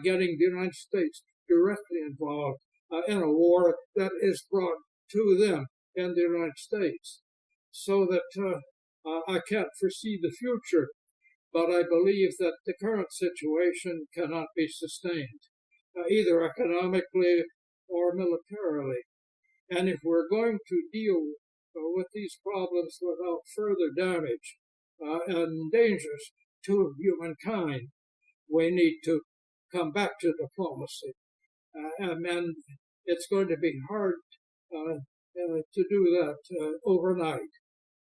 getting the United States directly involved in a war that is brought to them in the United States. So that I can't foresee the future, but I believe that the current situation cannot be sustained, either economically or militarily. And if we're going to deal with these problems without further damage and dangers to humankind, we need to come back to diplomacy. And it's going to be hard to do that overnight,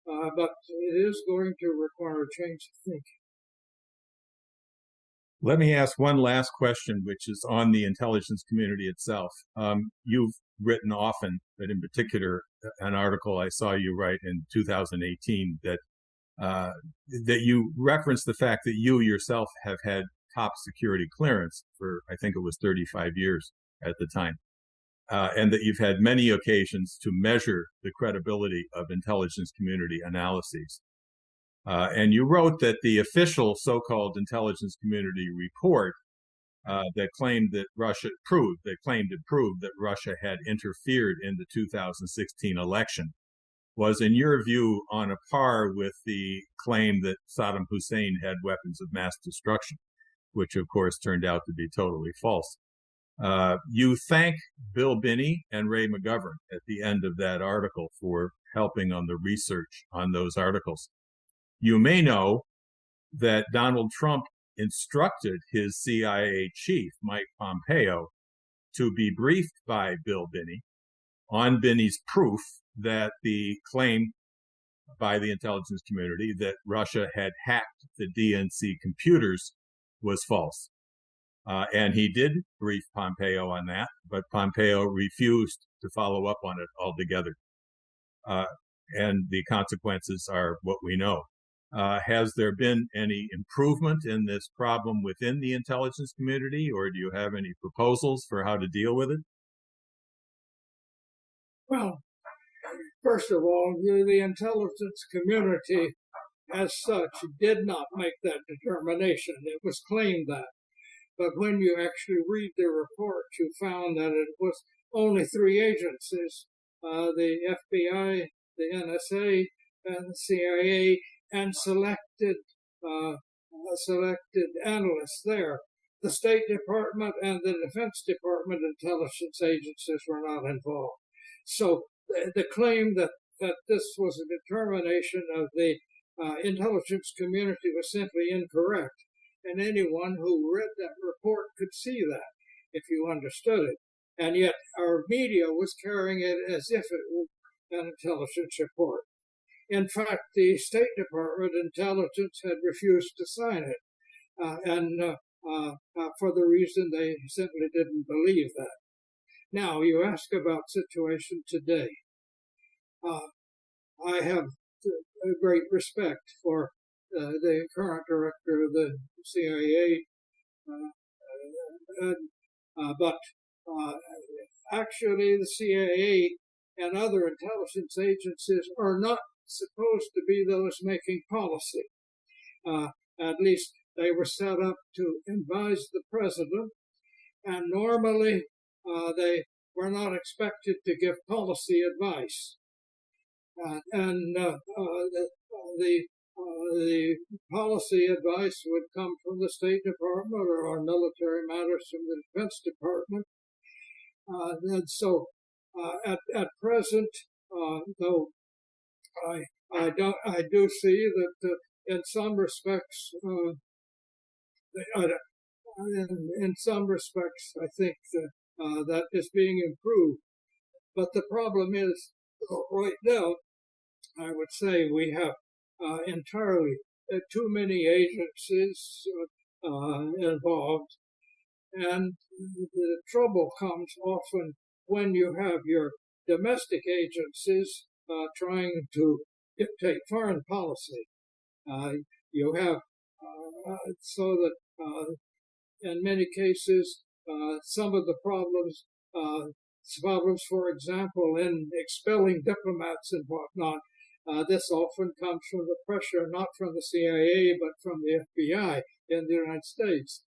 but it is going to require a change of thinking. Let me ask one last question, which is on the intelligence community itself. You've written often, but in particular, an article I saw you write in 2018 that you referenced the fact that you yourself have had top security clearance for, I think it was 35 years at the time, and that you've had many occasions to measure the credibility of intelligence community analyses. And you wrote that the official so-called intelligence community report that claimed it proved that Russia had interfered in the 2016 election was, in your view, on a par with the claim that Saddam Hussein had weapons of mass destruction, which of course turned out to be totally false. You thank Bill Binney and Ray McGovern at the end of that article for helping on the research on those articles. You may know that Donald Trump instructed his CIA chief, Mike Pompeo, to be briefed by Bill Binney on Binney's proof that the claim by the intelligence community that Russia had hacked the DNC computers was false. And he did brief Pompeo on that, but Pompeo refused to follow up on it altogether. And the consequences are what we know. Has there been any improvement in this problem within the intelligence community, or do you have any proposals for how to deal with it? Well, first of all, the intelligence community as such did not make that determination. It was claimed that. But when you actually read the report, you found that it was only three agencies, the FBI, the NSA, and the CIA, and selected analysts there. The State Department and the Defense Department intelligence agencies were not involved. So the claim that this was a determination of the intelligence community was simply incorrect. And anyone who read that report could see that if you understood it. And yet our media was carrying it as if it were an intelligence report. In fact, the State Department intelligence had refused to sign it. For the reason they simply didn't believe that. Now, you ask about situation today. I have a great respect for the current director of the CIA, but actually the CIA and other intelligence agencies are not supposed to be those making policy. At least they were set up to advise the president, and normally they were not expected to give policy advice. The policy advice would come from the State Department or on military matters from the Defense Department. And so at present, though I do see that in some respects, I think that is being improved. But the problem is, right now, I would say we have entirely too many agencies involved. And the trouble comes often when you have your domestic agencies trying to dictate foreign policy. You have so that in many cases, some of the problems, for example, in expelling diplomats and whatnot, this often comes from the pressure not from the CIA but from the FBI in the United States.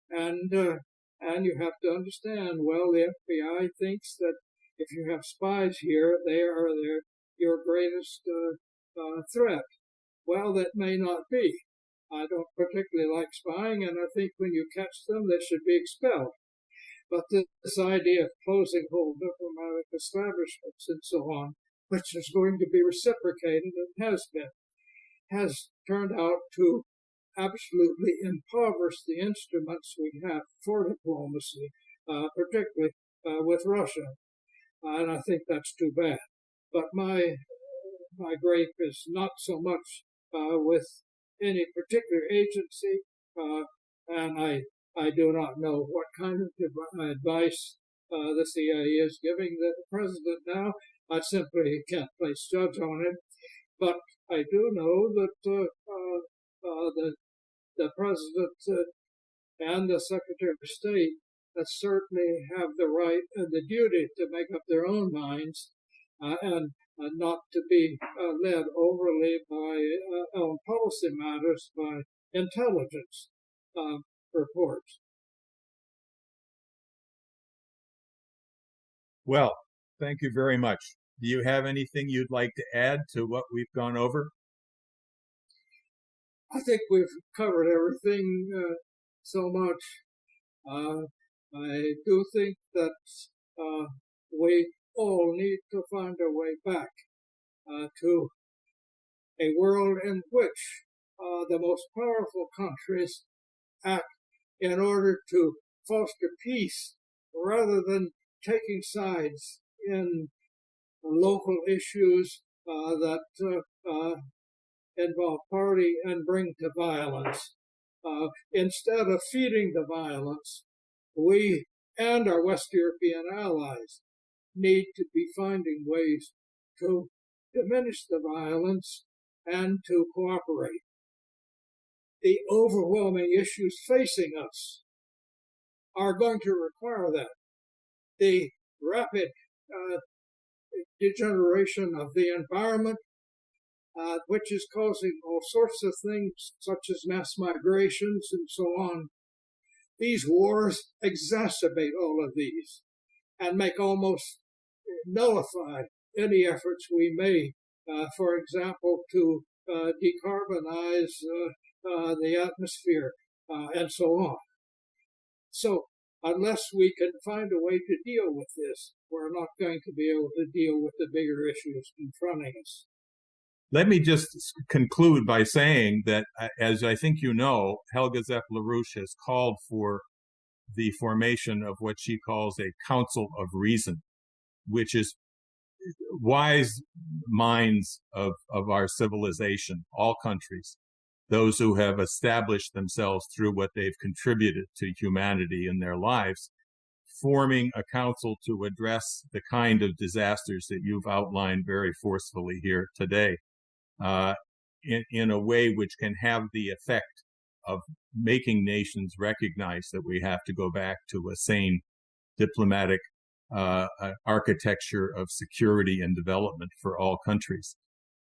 And you have to understand, well, the FBI thinks that if you have spies here, they are your greatest threat. Well, that may not be. I don't particularly like spying, and I think when you catch them, they should be expelled. But this idea of closing whole diplomatic establishments and so on, which is going to be reciprocated and has been, has turned out to absolutely impoverish the instruments we have for diplomacy, particularly with Russia. And I think that's too bad. But my gripe is not so much with any particular agency, and I do not know what kind of advice the CIA is giving the president now. I simply can't place judge on it. But I do know that the president and the Secretary of State certainly have the right and the duty to make up their own minds and not to be led overly by on policy matters by intelligence reports. Well, thank you very much. Do you have anything you'd like to add to what we've gone over? I think we've covered everything so much. I do think that we all need to find a way back to a world in which the most powerful countries act in order to foster peace rather than taking sides in local issues that involve party and bring to violence. Instead of feeding the violence, we and our West European allies need to be finding ways to diminish the violence and to cooperate. The overwhelming issues facing us are going to require that. The rapid degeneration of the environment, which is causing all sorts of things, such as mass migrations and so on. These wars exacerbate all of these. and make almost nullify any efforts we may, for example, to decarbonize the atmosphere and so on. So unless we can find a way to deal with this, we're not going to be able to deal with the bigger issues confronting us. Let me just conclude by saying that, as I think you know, Helga Zepp-LaRouche has called for the formation of what she calls a council of reason, which is wise minds of our civilization, all countries, those who have established themselves through what they've contributed to humanity in their lives, forming a council to address the kind of disasters that you've outlined very forcefully here today, in a way which can have the effect of making nations recognize that we have to go back to a sane diplomatic architecture of security and development for all countries.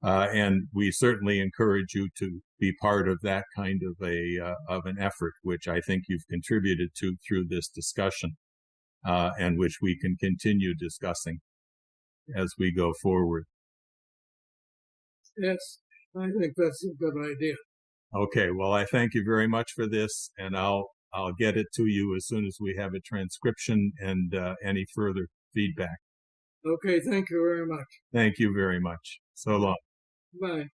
And we certainly encourage you to be part of that kind of an effort, which I think you've contributed to through this discussion, and which we can continue discussing as we go forward. Yes, I think that's a good idea. Okay, well, I thank you very much for this, and I'll get it to you as soon as we have a transcription and any further feedback. Okay, thank you very much. Thank you very much. So long. Bye.